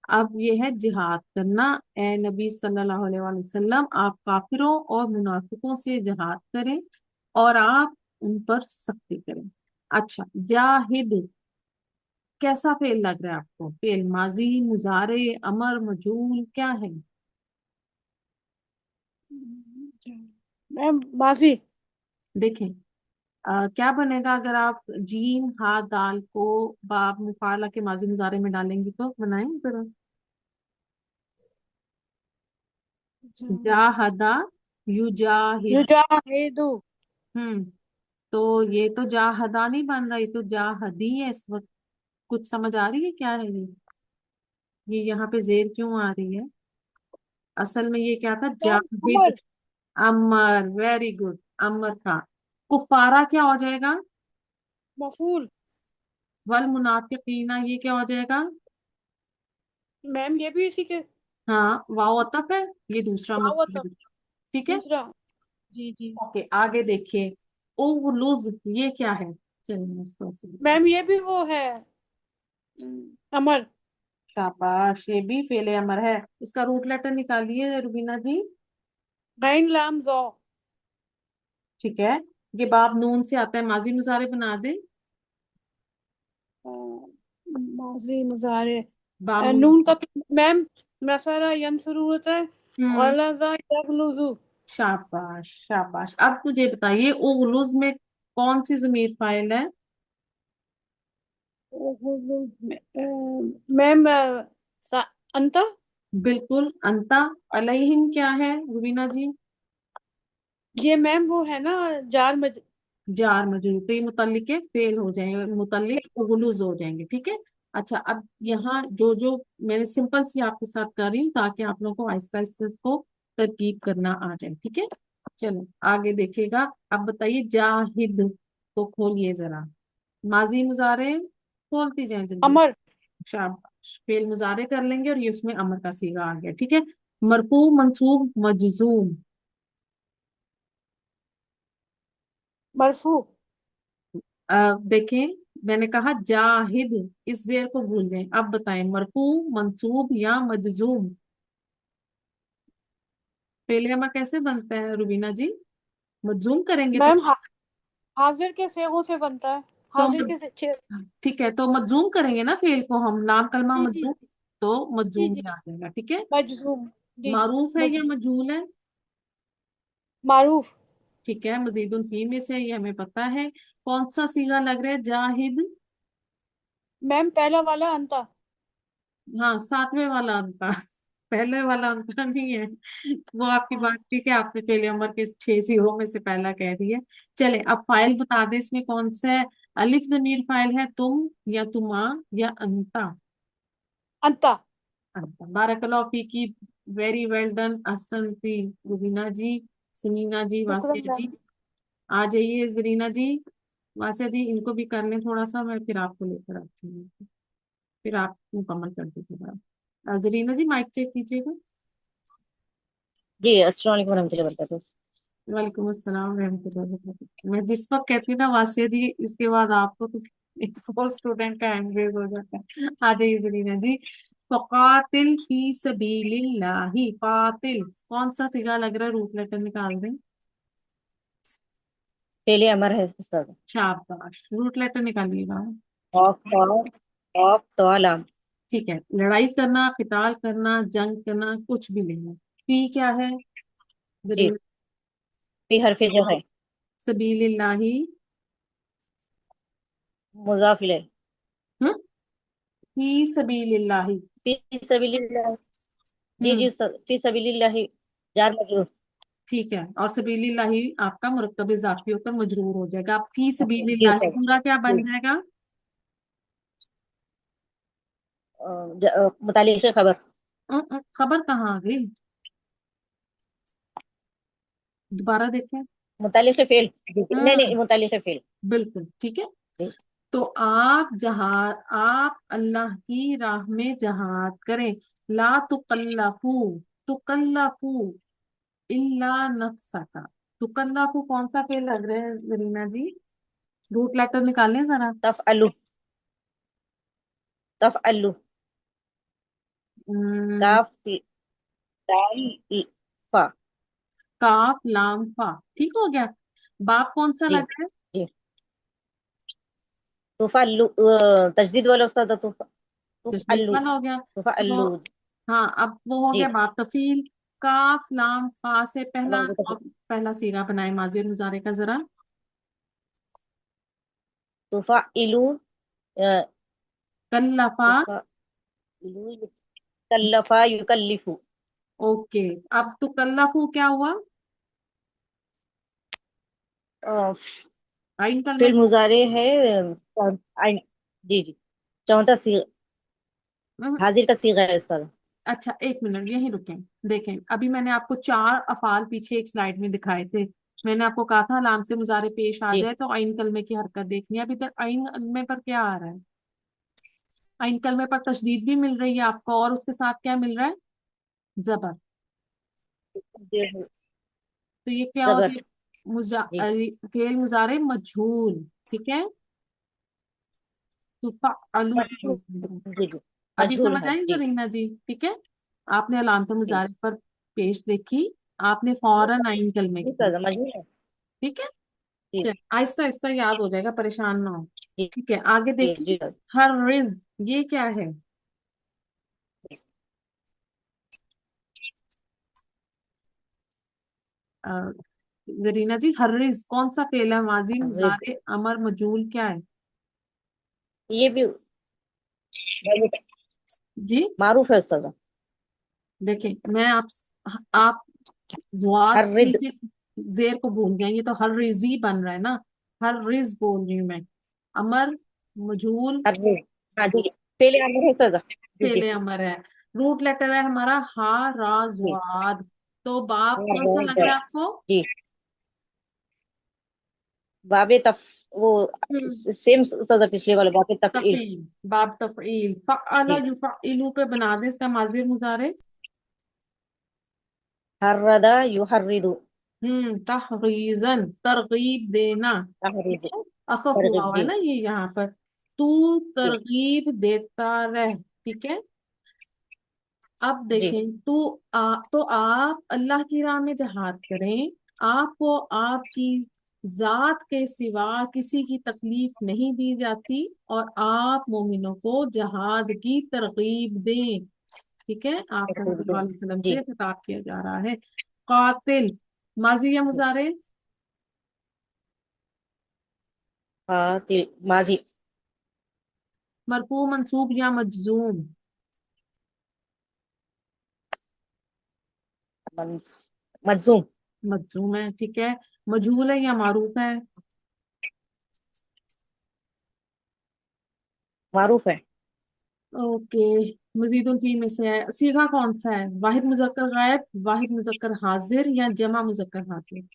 अब ये है जिहाद करना। ए नबी सल्लल्लाहु अलैहि वसल्लम, आप काफिरों और मुनाफिकों से जिहाद करें और आप उन पर सख्ती करें। अच्छा, जाहिद कैसा फेल लग रहा है आपको, फेल माजी मुजारे अमर मजूल क्या है। मैम माजी। देखें क्या बनेगा अगर आप जीम हा दाल को बाब मुफाला के माजी मुजारे में डालेंगी, तो बनाएं जरा। जाहदा युजाहिद। युजाहिदु। हम्म, तो ये तो जाहदा नहीं बन रहा, ये तो जाहदी है इस वक्त। कुछ समझ आ रही है क्या है ये यहाँ पे जेर क्यों आ रही है। असल में ये क्या था, मैम जाहिद। अमर। अमर, वेरी गुड, अमर था। कुफारा क्या हो जाएगा। मफूल। वल मुनाफिकीना ये क्या हो जाएगा। मैम ये भी इसी के। हाँ, वाव अतफ है, ये दूसरा दावत मफूल सब। है। ठीक है। दूसरा। जी जी। ओके, आगे देखिए। उगलुज ये क्या है। चलिए मैं इसको ऐसे लिखती हूँ। मैम ये भी वो है। अमर। शाबाश, ये भी फेले अमर है। इसका रूट लेटर निकालिए रुबीना जी। गैन लाम जौ। ठीक है, ये बाब नून से आता है, माजी मुजारे बना दे। माजी मुजारे। बाब नून नून से। का तो मैम नसरा यंसुरू होता है। हम्म, गलज़ा यगलुज़ु। शाबाश शाबाश। अब मुझे बताइए उगलुज में कौन सी जमीर फाइल है। मैम अंता। बिल्कुल, अंता। अलैहिम क्या है रुबीना जी। ये मैम वो है ना जार मज। जार मजरूर, तो ये मुतल्लिक के फेल हो जाएंगे, मुतल्लिक उगलुज हो जाएंगे। ठीक है। अच्छा, अब यहाँ जो जो मैंने सिंपल सी आपके साथ कर रही हूँ, ताकि आप लोगों को आहिस्ता आहिस्ता इसको तरकीब करना आ जाए। ठीक है, चलो आगे देखिएगा। अब बताइए जाहिद को खोलिए जरा। माजी मुजारे खोलती जाए जल्दी। अमर। शाबाश, फेल मुजारे कर लेंगे और ये उसमें अमर का सीगा आ गया। ठीक है, मरफू मंसूब मजजूम। मरफू। देखें, मैंने कहा जाहिद, इस जेर को भूल जाएं। अब बताएं मरफू मंसूब या मजजूम। फेल अमर कैसे बनता है रुबीना जी। मजजूम करेंगे तो। मैम हाजिर के सेगों से बनता है। तो हाजिर के से। ठीक है, तो मजजूम करेंगे ना फेल को हम, लाम कलमा जी जी मजजूम। तो जी मजजूम जी। में आ जाएगा। ठीक है। मजजूम। जी। मारूफ है या मज मजहूल है। मारूफ। ठीक है, मजीदुल फी में से, ये हमें पता है। कौन सा सीगा लग रहा है जाहिद। मैम पहला वाला अंता। हाँ, सातवें वाला अंक। पहले वाला अंक नहीं है। वो आपकी हाँ। बात ठीक है, आपने पहले उम्र के 6 में से पहला कह दिया। चले अब फाइल बता दे, इसमें कौन सा है। अलिफ जमीर फाइल है, तुम या तुमा या अंता। अंता। अंता, बारकल्लाहु फीकी। वेरी वेल डन, अहसन फी रुबीना जी, समीना जी, शुक्र वासिया जी। मैम। आ जाइए जरीना जी, वासिया जी, इनको भी कर लें थोड़ा सा, मैं फिर आपको लेकर आती हूँ। फिर आप मुकम्मल कर दीजिएगा। जरीना जी माइक चेक कीजिएगा। जी अस्सलाम वालेकुम रहमतुल्लाहि व बरकातहू। वालेकुम अस्सलाम रहमतुल्लाहि व बरकातहू। मैं जिस वक्त कहती हूँ ना वासिया जी, इसके बाद आपको तो एक और स्टूडेंट का एंगेज हो जाता है। आ जाइए जरीना जी, फ़क़ातिल फी सबीलिल्लाहि, क़ातिल कौन सा सिगा लग रहा है, रूट लेटर निकाल दें। फेले अमर है उस्ताद। शाबाश, रूट लेटर निकालिएगा। ऑफ तो लाम। ठीक है, लड़ाई करना, किताल करना, जंग करना, कुछ भी नहीं है। फी क्या है जी, जरीना? फी हरफ जो है सबीलिल्लाहि, मुजाफ इलैह। हम्म, फी सबीलिल्लाहि। फी सबीलिल्लाह। जी हम्म, जी उस्ताद, फी सबीलिल्लाह जार मजरूर। ठीक है, और सबीलिल्लाहि आपका मुरक्कब इजाफी होकर मजरूर हो जाएगा। आप फी जी सबीलिल्लाहि उस्ताद। पूरा क्या जी, बन जाएगा? मुतालिक खबर। खबर कहाँ आ गई, दोबारा देखें। मुतालिक फेल। जी, नहीं हम्म, नहीं, मुतालिक फेल। बिल्कुल ठीक है। जी तो आप अल्लाह की राह में जहाद करें। ला तुकल्लफू, तुकल्लफू इल्ला नफ्सका। तुकल्लफू कौन सा फेल लग रहा है जरीना जी? रूट लेटर निकालें जरा। तफअलु। तफअलु। हम्म, काफ लाम फा। काफ लाम फा, ठीक हो गया। बाप कौन सा जी लग रहा है? जी, तुफअलु तजदीद वाला उस्ताद, तशदीद तुफअलु। वाला हो गया तो, तुफअलु। हाँ अब वो हो जी, गया बाप तफील। काफ लाम फा से पहला, अल्लाह और पहला सीगा बनाए माजी और मुजारे का जरा। तुफअलु। कल्लफा। तुफअलु कल्लफा युकल्लिफु। ओके, अब तो कल्लफू क्या हुआ? अ, आइन कलमे फिर का। मुजारे है। जी जी, चौथा सी हम्म, हाजिर का सीगा है उस्ताद। अच्छा एक मिनट यहीं रुकें। देखें, अभी मैंने आपको चार अफाल पीछे एक स्लाइड में दिखाए थे। मैंने आपको कहा था अलामत मुजारे पेश आ जी जाए तो आइन कलमे की हरकत देखनी है। अभी तक आइन कलमे पर क्या आ रहा है? आइन कलमे पर तशदीद भी मिल रही है आपको, और उसके साथ क्या मिल रहा है? जबर। जी, तो ये क्या हो रही जबर। है? मुजा जी फेल मुजारे मजहूल, ठीक है। तो फअलू की वजह से। जी जी, अभी मजहूल समझ है आई जी जरीना जी? ठीक है, आपने अलामत जी मुजारे पर पेश देखी, आपने फौरन आइन कलमे जी की। उस्ताद, मजहूल है। ठीक है, जी चल आहिस्ता आहिस्ता याद हो जाएगा, परेशान ना हो। जी ठीक है, आगे जी देखिए। जी उस्ताद। हर रिज, ये क्या है? अ, जरीना जी, हर रिज कौन सा फेल है? माजी रिद, मुजारे अमर मजूल क्या है? ये भी जी मारूफ है उस्ताद। देखें, मैं आप बहुत हर रिद। नीचे जेर को भूल गए, ये तो हर रिजी बन रहा है ना। हर रिज बोल रही हूँ मैं। अमर मजूल हर रिद, हाँ जी, पहले अमर है उस्ताद। जी जी फेले अमर है। रूट लेटर है हमारा हा रा जी, ज्वाद। तो बाप हाँ, कौन सा लग रहा है आपको? जी बाबे तफ, वो हम्म, सेम उस्ताद पिछले वाला बाबे तफईल। तफील, बाप तफील। फअला जी, युफइलू पे बना दे इसका माज़ी और मुजारे। हर्रदा युहर्रिदु। तहरीजन, तरगीब देना। ठीक तहरीद। है, अखफ हुआ तरगीब हुआ है जी ना ये यहाँ पर। तू जी तरगीब देता रह, ठीक है। अब जी देखें, तो आप अल्लाह की राह में जहाद करें। आपको आपकी जात के सिवा किसी की तकलीफ नहीं दी जाती, और आप मोमिनों को जहाद की तरगीब दें। ठीक है, आप तरगीब सल्लल्लाहु दो। अलैहि वसल्लम जी, से खिताब किया जा रहा है। कातिल, माजी या मुजारे? कातिल माजी। मरफू मंसूब या मजजूम? मजूम। मजजूम है, ठीक है। मजहूल है या मारूफ है? मारूफ है। ओके, मजीदुल फी में से है। सीगा कौन सा है? वाहिद मुजक्कर गायब, वाहिद मुजक्कर हाजिर, या जमा मुजक्कर हाजिर?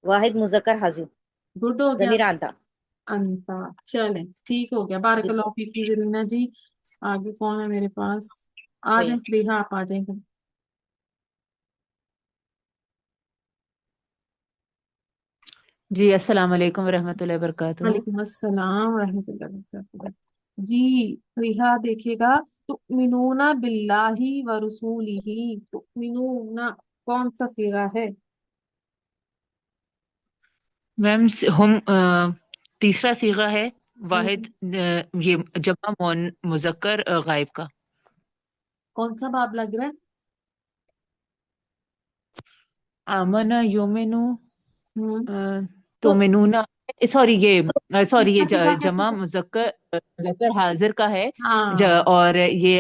वाहिद मुजक्कर हाजिर। गुड हो गया। जमीर आंता। अंता, चलें ठीक हो गया। जी बारकल्लाहु फीकी ज़रीना जी। आगे कौन है मेरे पास? आ जी जाए प्रिया, आप आ जाएंगे। जी अस्सलाम वालेकुम रहमतुल्लाहि वबरकातुहू। वालेकुम अस्सलाम रहमतुल्लाहि व बरकातुहू। जी रिहा देखिएगा, तुमिनूना बिल्लाही व रसूलिही, तुमिनूना कौन सा सीगा है? मैम हम तीसरा सीगा है वाहिद, हम्म, ये जमा मुजक्कर गायब का। कौन सा बाब लग रहा है? आमना योमिनु, हम्म, तो तो मिनूना, सॉरी सॉरी ये तीसरा सीगा कैसे जमा है? मुजक्कर मुजक्कर हाजिर का है। हाँ, और ये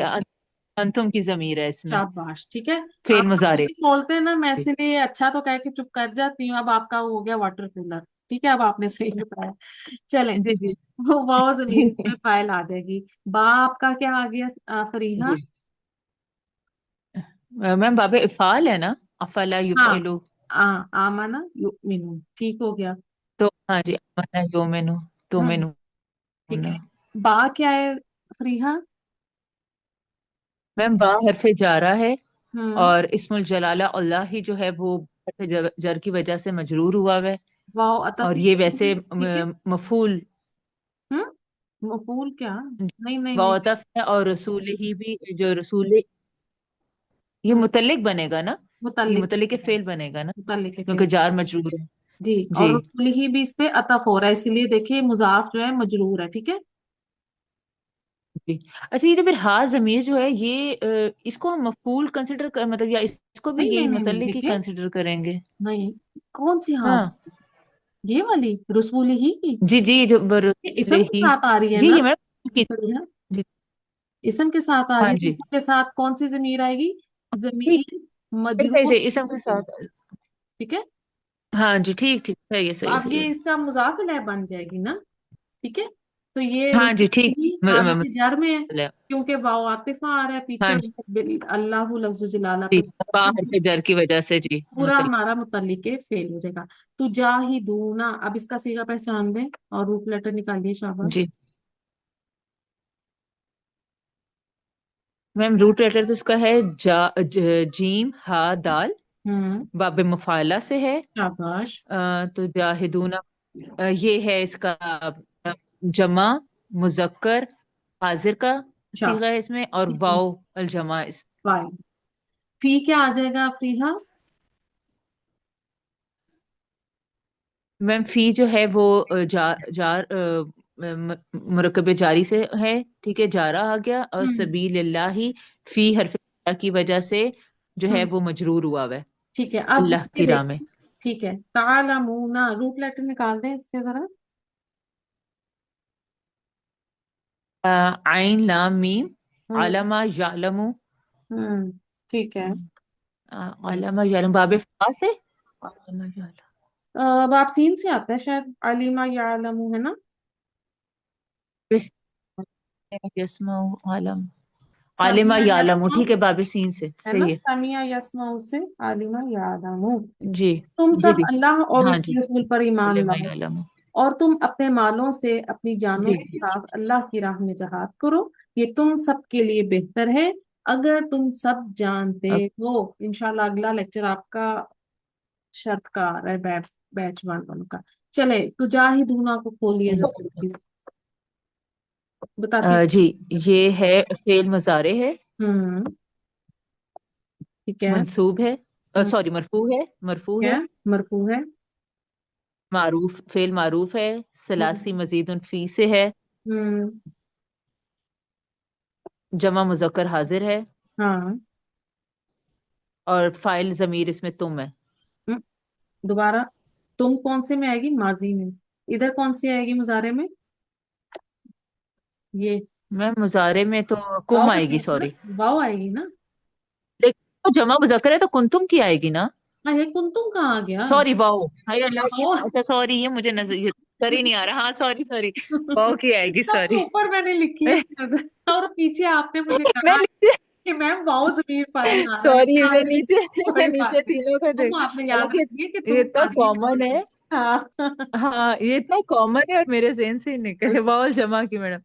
अंतुम की जमीर है इसमें, शाबाश, ठीक है। आप फेल मुजारे। बोलते हैं ना, मैं इसलिए अच्छा तो कह के चुप कर जाती हूँ। अब आपका हो गया वाटर कूलर, ठीक है, अब आपने सही बताया। चलें, जी जी वो जमीर जी में फाइल आ जाएगी। बा आपका क्या आ गया फरीहा? जी। मैम बाबे इफ़ाल है ना, अफला हाँ, युफ़इलु। आमाना युमिनू, ठीक हो गया। तो हाँ जी, आमना योमिनु, तो हम्म, मिनू ठीक है। ना। बा क्या है फरीहा? मैम बा हरफे जारा है, हम्म, और इस्मुल जलाला अल्लाह ही जो है वो हरफे जर की वजह से मजरूर हुआ है। वाओ और अतफी, ये वैसे ठीक है। मफूल मफूल क्या? नहीं नहीं नहीं, वातफ है, और रसूल ही भी जो रसूल, ये हम्म, मुतल्लिक बनेगा ना, ये मुतल्लिक, मुतल्लिक के फेल बनेगा ना, मुतल्लिक है फिर। क्योंकि जार मजरूर है। जी, और जी रसूल ही भी इस पे अतफ हो रहा है, इसीलिए देखिए मुजाफ जो है मजरूर है, ठीक है। जी। अच्छा, ये जो फिर हा जमीर जो है ये इसको हम मफूल कंसिडर कर, मतलब या इसको भी नहीं नहीं यही नहीं नहीं, मुतल्लिक ही देखिए, कंसिडर करेंगे? नहीं, कौन सी हाज? हाँ ये वाली रसूल ही की, जी जी, जो ये इसम के ही, साथ आ रही है ये ना? ये मैडम की। बढ़िया, जी इसम के साथ आ रही हाँ है, तो जी, इसम के साथ कौन सी जमीर आएगी? ठीक, जमीर सही सही मजरूर, सही, इसम के साथ। ठीक है। हाँ जी, ठीक ठीक, सही है तो सही अब सही ये है। इसका मुजाफ इलैह बन जाएगी ना, ठीक है। तो ये हाँ जी रसूल ठीक, ही हालत जर में है, क्योंकि वाओ आतिफा आ रहा है पीछे, हाँ और जी अल्लाह लफ्ज़ जलाला जी, पे, बाहर से जर की वजह से जी पूरा मुतल्लिक। हमारा मुतल्लिक के फेल हो जाएगा। तो जाहिदूना, अब इसका सीगा पहचान दें और रूट लेटर निकालिए, शाबाश। जी मैम, रूट लेटर तो इसका है जीम हा दाल, हम्म, बाब मुफाला से है। शाबाश, तो जाहिदूना, ये है इसका जमा मुजक्कर हाजिर का शाबाश, सीगा है इसमें, और ठीक है, वाओ अल जमा इस। फाइन। फी क्या आ जाएगा फरीहा? मैम फी जो है वो जार मुरकब जारी से है, ठीक है, जारा आ गया, और हम्म, सबीलिल्लाही फी हरफ की वजह से जो है हम्म, वो मजरूर हुआ है ठीक है। अब अल्लाह ये की राह में। देखिए, ठीक है, तालमूना, रूट लेटर निकाल दें इसके जरा। आइन लाम मीम, हम्म, अलमा यालमु, ठीक है। अलमा यालम, बाबे फास है, अलमा यालम, बाप सीन से आता है शायद, अलीमा या अलमू, है ना? बिस यस्मा आलम, आलिमा समिया यालमु, यस्मा, ठीक है, बाबे सीन से है ना, सही है। समिया यस्मा से आलिमा या अलमू। जी तुम जी सब जी, अल्लाह और हाँ जी, उसके रसूल पर ईमान आलिमा लाओ, यालमु, और तुम अपने मालों से अपनी जानों जी के साथ अल्लाह की राह में जहाद करो, ये तुम सब के लिए बेहतर है, अगर तुम सब जानते अब हो। इंशाल्लाह अगला लेक्चर आपका शर्त का आ रहा है, बैच वन का। चले, तो जाहिदूना को खोलिए जरा प्लीज, बताती। जी, ये है फेल मजारे है, हम्म, ठीक है। मंसूब है, हम्म, सॉरी मरफू है, मरफू ठीक है, है, मरफू है। मारूफ फेल मारूफ है, सलासी हम्म, मजीदुन फी से है, हम्म, जमा मुजक्कर हाजिर है, हाँ, और फाइल जमीर इसमें तुम है। हम्म, दोबारा, तुम कौन से में आएगी? माजी में। इधर कौन सी आएगी मुजारे में? ये मैं मुजारे में तो वाओ कुम आएगी, आएगी ना, सॉरी, वाओ आएगी ना। लेकिन तो जमा मुजक्कर है तो कुंतुम की आएगी ना, हाँ, ये कुंतुम कहाँ आ गया? सॉरी वाओ, हाय अल्लाह वाओ। अच्छा सॉरी, ये मुझे नजर ये नजर ही नहीं आ रहा, हाँ सॉरी सॉरी, वाओ की आएगी, सबसे सॉरी। ऊपर मैंने लिखी है और पीछे आपने मुझे मैं कहा नीचे, कि मैम वाओ जमीर फाइल आ रहा है, सॉरी मैं हाजिर। नीचे, मैं कोई बात नीचे नहीं, तीनों का तुम देख, आपने याद हालांकि रखिए कि ये तुम इतना माजी में कॉमन हो। है। हाँ। हाँ ये इतना कॉमन है, और मेरे ज़हन से ही निकल है, वाओ जमा की मैडम।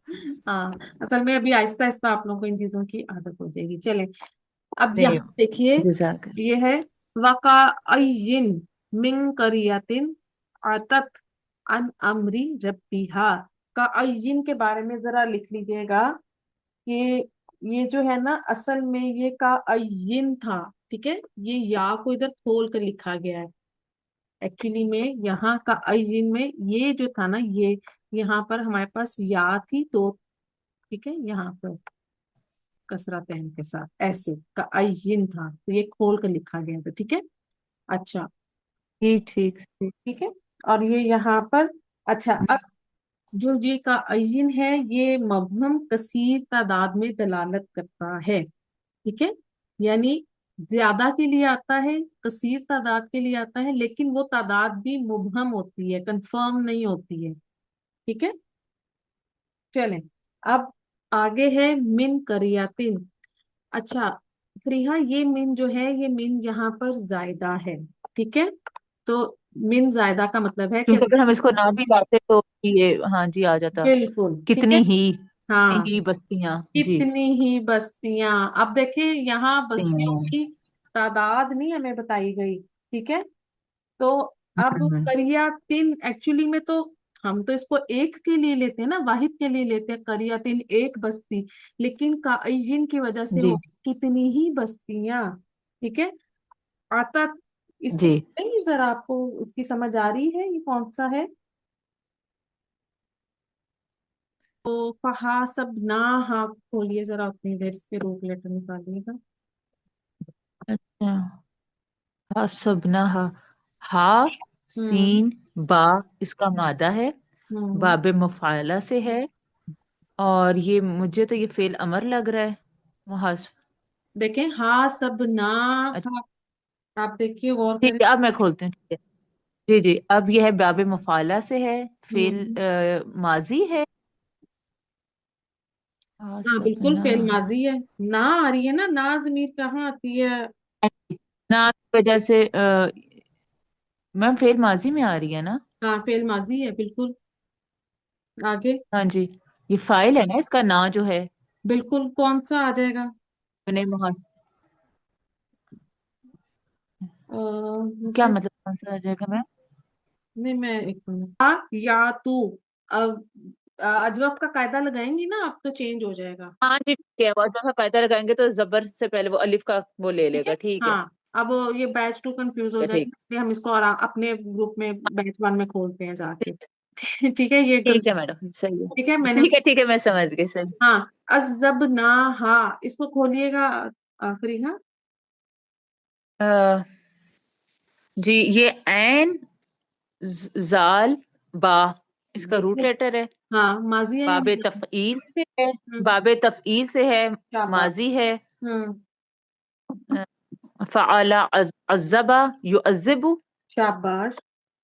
हाँ, असल में अभी आहिस्ता आहिस्ता आप लोगों को इन चीजों की आदत हो जाएगी। चले, अब नहीं, यहाँ देखिए, जज़ाक ये है वकाअय्यिन मिन करियतिन आतत अन अमरी रब्बिहा, कायिन के बारे में जरा लिख लीजिएगा कि ये जो है ना असल में ये कायिन था, ठीक है, ये या को इधर खोल कर लिखा गया है। एक्चुअली में यहाँ कायिन में ये जो था ना, ये यहाँ पर हमारे पास या थी तो, ठीक है, यहाँ पर कसरा तहन के साथ ऐसे कायिन था, तो ये खोल कर लिखा गया था, ठीक है। अच्छा, ठीक ठीक। ठीक है। और ये यहाँ पर, अच्छा, अब जो ये कायिन है ये मबहम कसीर तादाद में दलालत करता है, ठीक है, यानी ज्यादा के लिए आता है, कसीर तादाद के लिए आता है, लेकिन वो तादाद भी मुबहम होती है, कंफर्म नहीं होती है, ठीक है। चलें, अब आगे है मिन करियातिन। अच्छा फरीहा, ये मिन जो है ये मिन यहाँ पर जायदा है, ठीक है, तो मिन जायदा का मतलब है कि क्योंकि अगर हम इसको ना भी लाते तो ये हाँ जी आ जाता। बिल्कुल ठीक है। कितनी ही हाँ, ही बस्तियां जी। कितनी ही बस्तियां। अब देखिए यहाँ बस्तियों हम्म, की तादाद नहीं हमें बताई गई, ठीक है, तो अब हम्म, करियातिन एक्चुअली में तो हम तो इसको एक के लिए लेते हैं ना, वाहिद के लिए लेते हैं, करियातिन एक बस्ती, लेकिन कायिन की वजह से हो जी कितनी ही बस्तियां, ठीक है। आता इसको जी। नहीं, जरा आपको उसकी समझ आ रही है ये कौन सा है? तो फहा सब ना, हाँ खोलिए जरा, उतनी देर इसके रोक लेटर निकालिएगा। अच्छा, हा सबना हा, हा हम्म सीन बा इसका मादा है, हम्म बाबे मुफाला से है, और ये मुझे तो ये फेल अमर लग रहा है मुहास। देखें, हाँ सब ना, अच्छा हाँ, आप देखिए गौर ठीक करें। है, अब मैं खोलती हूँ, ठीक है। जी जी, अब ये है बाबे मुफाला से है, फेल हम्म माजी है। हा हाँ बिल्कुल सबना, फेल माजी है। ना आ रही है ना जमीर कहाँ आती है? ना की वजह से मैम फेल माजी में आ रही है ना। हाँ फेल माजी है बिल्कुल। आगे, हाँ जी, ये फाइल है ना इसका ना जो है, बिल्कुल कौन सा आ जाएगा? मैंने मुहास क्या मुझे मतलब कौन सा आ जाएगा मैम। नहीं, मैं एक मिनट, या तू, अब अजवाब का कायदा लगाएंगी ना आप तो चेंज हो जाएगा, हाँ जी ठीक है, वजह का कायदा लगाएंगे तो जबर से पहले वो अलिफ का वो ले ठीक है। लेगा, ठीक है। हाँ, अब ये बैच 2 कंफ्यूज हो ठीक जाएगा, इसलिए हम इसको और अपने ग्रुप में बैच 1 में खोलते हैं जाके। ठीक ठीक है, ये ठीक है मैडम, सही है। ठीक है, मैंने, ठीक है मैं समझ गई, सही। हाँ, अजब ना, हाँ इसको खोलिएगा आखिरी, हाँ, अ, जी ये ऐन जाल बा इसका रूट बिल्कुल, लेटर है, हाँ माजी है या बाबे माजी? तफईल से है, हम्म बाबे तफईल से है, शाबाश। माजी है। हम्म अ, फ़अला अज़्ज़बा युअज़्ज़िबु शाबाश,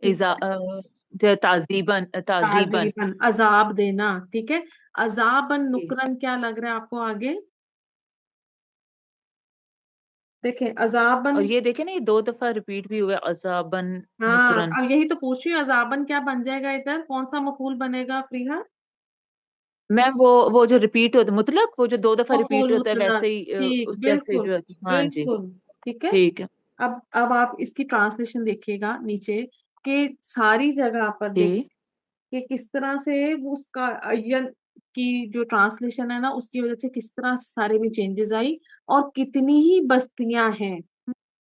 इज़ा ताज़ीबन ताज़ीबन। ताजीबन अजाब देना, ठीक है। अजाबन नुकरन क्या लग रहा है आपको आगे? देखें और अजाबन, ये देखे ना, ये 2 दफा रिपीट भी हुआ है, अज़ाबन हाँ नुकरन। अब यही तो पूछ रही हूँ, अजाबन क्या बन जाएगा इधर, कौन सा मफूल बनेगा फ्रीहा? मैम वो जो रिपीट होता है मुतलक, वो जो 2 दफा रिपीट मफूल होता है मुतलक, वैसे ही ठीक, उस जैसे बिल्कुल जो हाँ जी। बिल्कुल, ठीक है। ठीक है। अब आप इसकी ट्रांसलेशन देखिएगा नीचे, कि सारी जगह पर जी। देख कि किस तरह से वो उसका अयन की जो ट्रांसलेशन है ना, उसकी वजह से किस तरह से सारे में चेंजेस आई, और कितनी ही बस्तियां हैं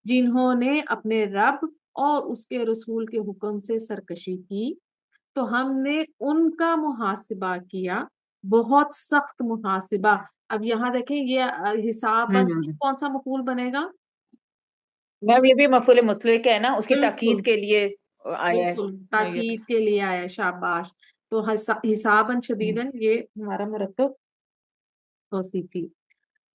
जिन्होंने अपने रब और उसके रसूल के हुक्म से सरकशी की, तो हमने उनका मुहासिबा किया, बहुत सख्त मुहासिबा। अब यहाँ देखें ये हिसाबन हम्म, कौन सा मफूल बनेगा? मैम ये भी मफूल मुतलक है ना, उसकी बिल्कुल ताकीद के लिए आया है। बिल्कुल, हाँ, ये ताकीद के लिए आया है, शाबाश। तो हिसाबन शदीदन ये हमारा मुरक्कब तौसीफी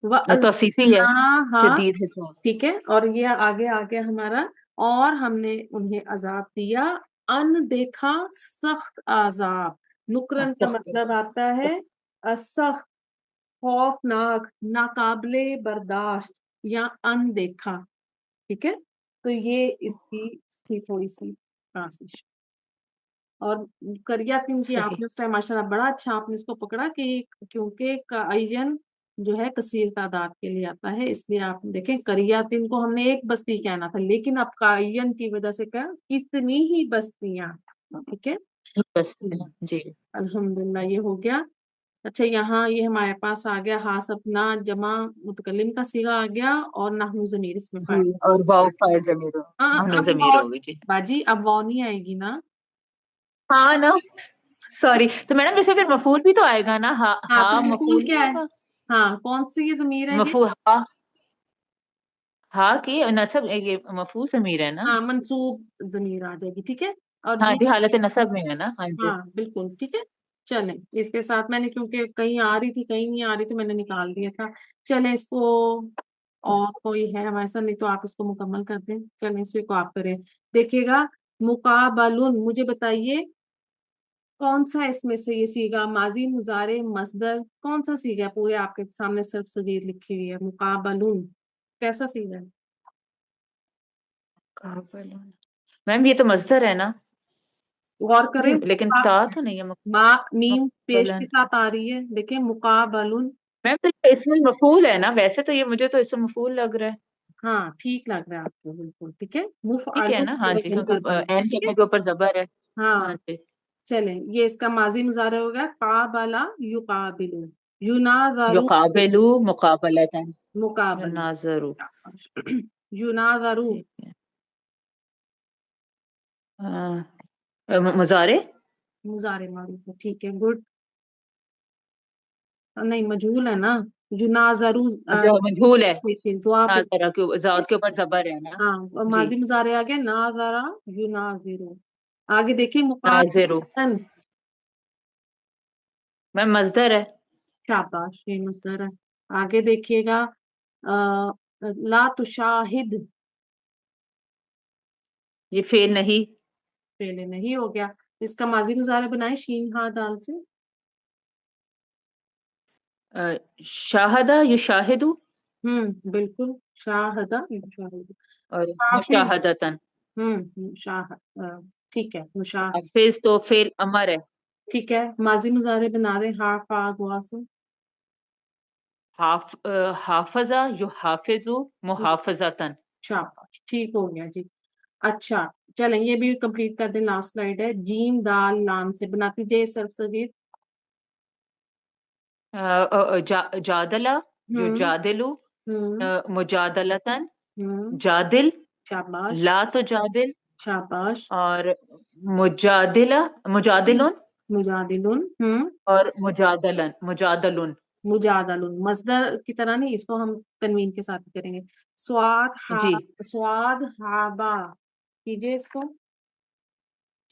व तौसीफी है, अज़्ज़क़नाहा, शदीद हिसाब। ठीक है, और ये आगे आगे हमारा, और हमने उन्हें अजाब दिया, अनदेखा सख्त अजाब। नुकरन का सख्त। मतलब आता है सख्त, खौफनाक, नाकाबिले बर्दाश्त या अनदेखा, ठीक है। तो ये इसकी थी थोड़ी सी ट्रांसलेशन। और करियातिन की सही। आपने उस टाइम माशाल्लाह बड़ा अच्छा आपने इसको पकड़ा, कि क्योंकि कायन जो है कसीर तादाद के लिए आता है, इसलिए आप देखें करियातिन को हमने एक बस्ती कहना था, लेकिन अब कायन की वजह से क्या, कितनी ही बस्तियां, ठीक है। بس جی الحمدللہ یہ ہو گیا. اچھا یہاں یہ ہمارے پاس آ گیا ہا سپنا جمع متکلم کا صیغہ آ گیا اور نحنو ضمیر اس میں جی فائل. اور واو فاعل ضمیر نحن اب ضمیر ہوگی جی. باجی اب واو نہیں آئے گی نا؟ ہاں نا سوری. تو میڈم جیسے پھر مفعول بھی تو آئے گا نا. ہاں ہاں ہاں تو مفعول کیا نہیں ہے؟ ہوگا. ہاں کون سی یہ ضمیر ہے یہ؟ مفعول ہاں ہاں کی نصب یہ مفعول ضمیر ہے نا. ہاں منصوب ضمیر آ جائے گی. ٹھیک ہے اور ہاں یہ جی حالت نصب میں ہے نا. ہاں جی ہاں بالکل ٹھیک ہے. چلیں اس کے ساتھ میں نے کیونکہ کہیں آ رہی تھی کہیں نہیں آ رہی تھی میں نے نکال دیا تھا. چلیں اس کو اور کوئی ہے ہمارے ساتھ نہیں تو آپ اس کو مکمل کر دیں. چلیں اس کو آپ کریں. دیکھیے گا مقابلن مجھے بتائیے کون سا اس میں سے یہ صیغہ ماضی مضارع مصدر کون سا صیغہ ہے؟ پورے آپ کے سامنے صرف صغیر لکھی ہوئی ہے. مقابلن کیسا صیغہ ہے؟ میم یہ تو مصدر ہے نا. غور کریں. لیکن تا تو نہیں ہے. ما میم پیش مقابلن کے ساتھ آ رہی ہے. دیکھیں مقابلن. میم تو یہ اسم مفعول ہے نا. ویسے تو یہ مجھے تو اسم مفعول لگ رہا ہے. ہاں ٹھیک لگ رہا ہے آپ کو بالکل ٹھیک ہے. ٹھیک ہے نا. ہاں جی کیونکہ این ٹھیک ہے. کے اوپر زبر ہے. ہاں ہاں جی چلیں یہ اس کا ماضی مضارع ہو گیا قابلا یقابلو یناظرو یقابلو مقابلتاً مقابل یناظرو. یناظرو ٹھیک ہے. مضارع مضارع معروف ہے. ٹھیک ہے گڈ. نہیں مجہول ہے نا. یناظرو جو مجہول ہے. جواب ناظرہ کے ذات کے اوپر زبر ہے نا. ہاں جی ماضی مضارع آ گیا ناظرا یناظرو. آگے دیکھیں ناظرو مقابلن. میم مصدر ہے. شاباش یہ مصدر ہے. آگے دیکھیے گا لا تشاہد یہ فعل نہیں. پہلے نہیں ہو گیا. اس کا ماضی مضارع بنائے شین ہا دال سے. شاہدہ یشاہدو بالکل شاہدہ یشاہد. اور حافظ مشاہدتاً. ٹھیک ہے مشاہد. حافظ تو فعل امر ہے. ٹھیک ہے ماضی مضارع بنا رہے ہا فا گوا سے. حافظہ یحافظو محافظتاً. شاباش ٹھیک ہو گیا جی. اچھا چلیں یہ بھی کمپلیٹ کر دیں. لاسٹ سلائیڈ ہے. جیم دال لام سے بناتی جائے سرف صغیر. جادلہ یجادلو ہوں مجادلتاً. ہوں جادل شاباش لا تو جادل شاباش. اور مجادلہ مجادلن مجادلن اور مجادلن. مجادلن مصدر کی طرح نہیں اس کو ہم تنوین کے ساتھ کریں گے. جی سواد ہابا کیجیے اس کو.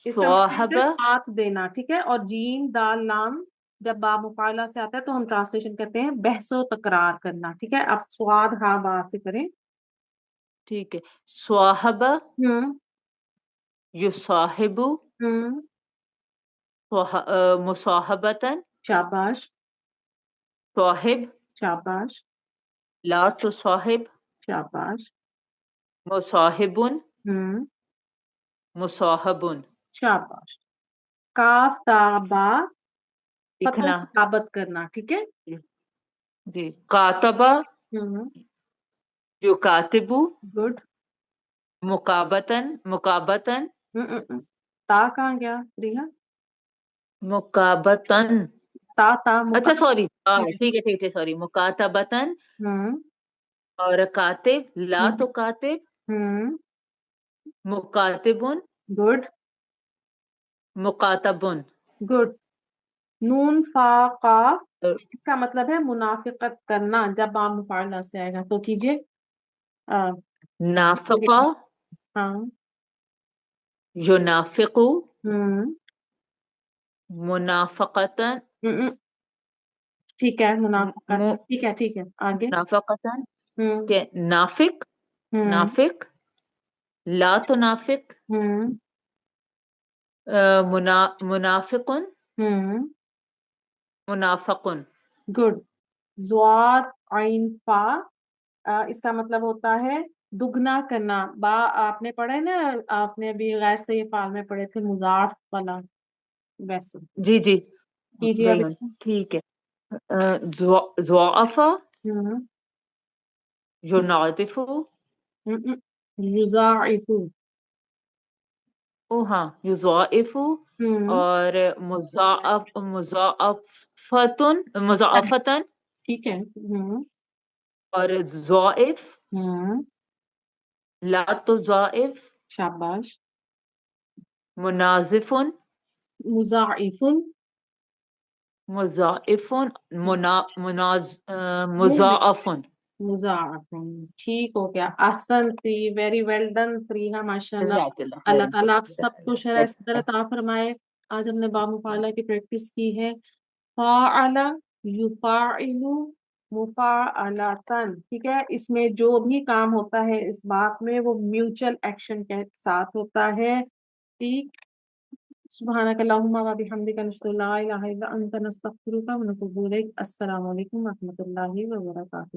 اس کا مطلب ہے صاحبہ ساتھ دینا. ٹھیک ہے. اور جیم دال لام جب با مفعلہ سے آتا ہے تو ہم ٹرانسلیشن کرتے ہیں بحث و تکرار کرنا. ٹھیک ہے. اب سواد ہابا سے کریں. ٹھیک ہے. صاحبہ ہوں یصاحبو ہوں مصاحبتاً. شاباش صاحب شاباش لا تصاحب شاباش. مصاحبن ہوں مصاحبن. شاباش. کاف تا با خطوں لکھنا. کتابت کرنا. ٹھیک ہے. جی کاتبہ ہوں یکاتبو گڈ. مقابتاً تا کہاں گیا ریحا؟ مقابتاً. تا اچھا سوری ٹھیک ہے ٹھیک ہے سوری. مکاتبتاً ہوں اور کاتب لا تو کاتب ہوں مکاتبن گڈ مقاتبن. گڈ. نون فا قاف اس کا مطلب ہے منافقت کرنا. جب آپ مفعلہ سے آئے گا تو کیجیے. نافقہ ہاں ینافقو ہوں منافقتاً. ٹھیک ہے منافقت. ٹھیک ہے ٹھیک ہے آگے. منافقتاً ہوں کہ نافق ہوں نافق لا تو نافق ہوں منافقن ہوں منافقن. گڈ. زواد عین فا اس کا مطلب ہوتا ہے دگنا کرنا. با آپ نے پڑھا ہے نا آپ نے ابھی غیر صحیح فعل میں پڑھے تھے مضاف والا ویسے جی جی کیجیے اب. وہی ٹھیک ہے. ضعفا ہوں ینعطف یضاعف ہاں یضاعفو اور مضاعفتن ٹھیک ہے. اور ضاعف ہوں لا تضاعف شاباش. مناظفن مضاعف مضاعفن مضاعفن مضاعف. ٹھیک ہو گیا. احسنتی. Very well done Fariha. ماشاء اللہ. جزاک اللہ اللہ خیر. تعالیٰ آپ سب کو شرح صدر عطا فرمائے. آج ہم نے باب مفعلہ کی پریکٹس کی ہے. فاعل یفاعل مفاعلتن. ٹھیک ہے. اس میں جو بھی کام ہوتا ہے اس باب میں وہ میوچل ایکشن کے ساتھ ہوتا ہے. ٹھیک. سبحانک اللہم و بحمدک نشہد ان لا الہ الا انت نستغفرک و نتوب الیک. السلام علیکم و رحمۃ اللہ وبرکاتہ.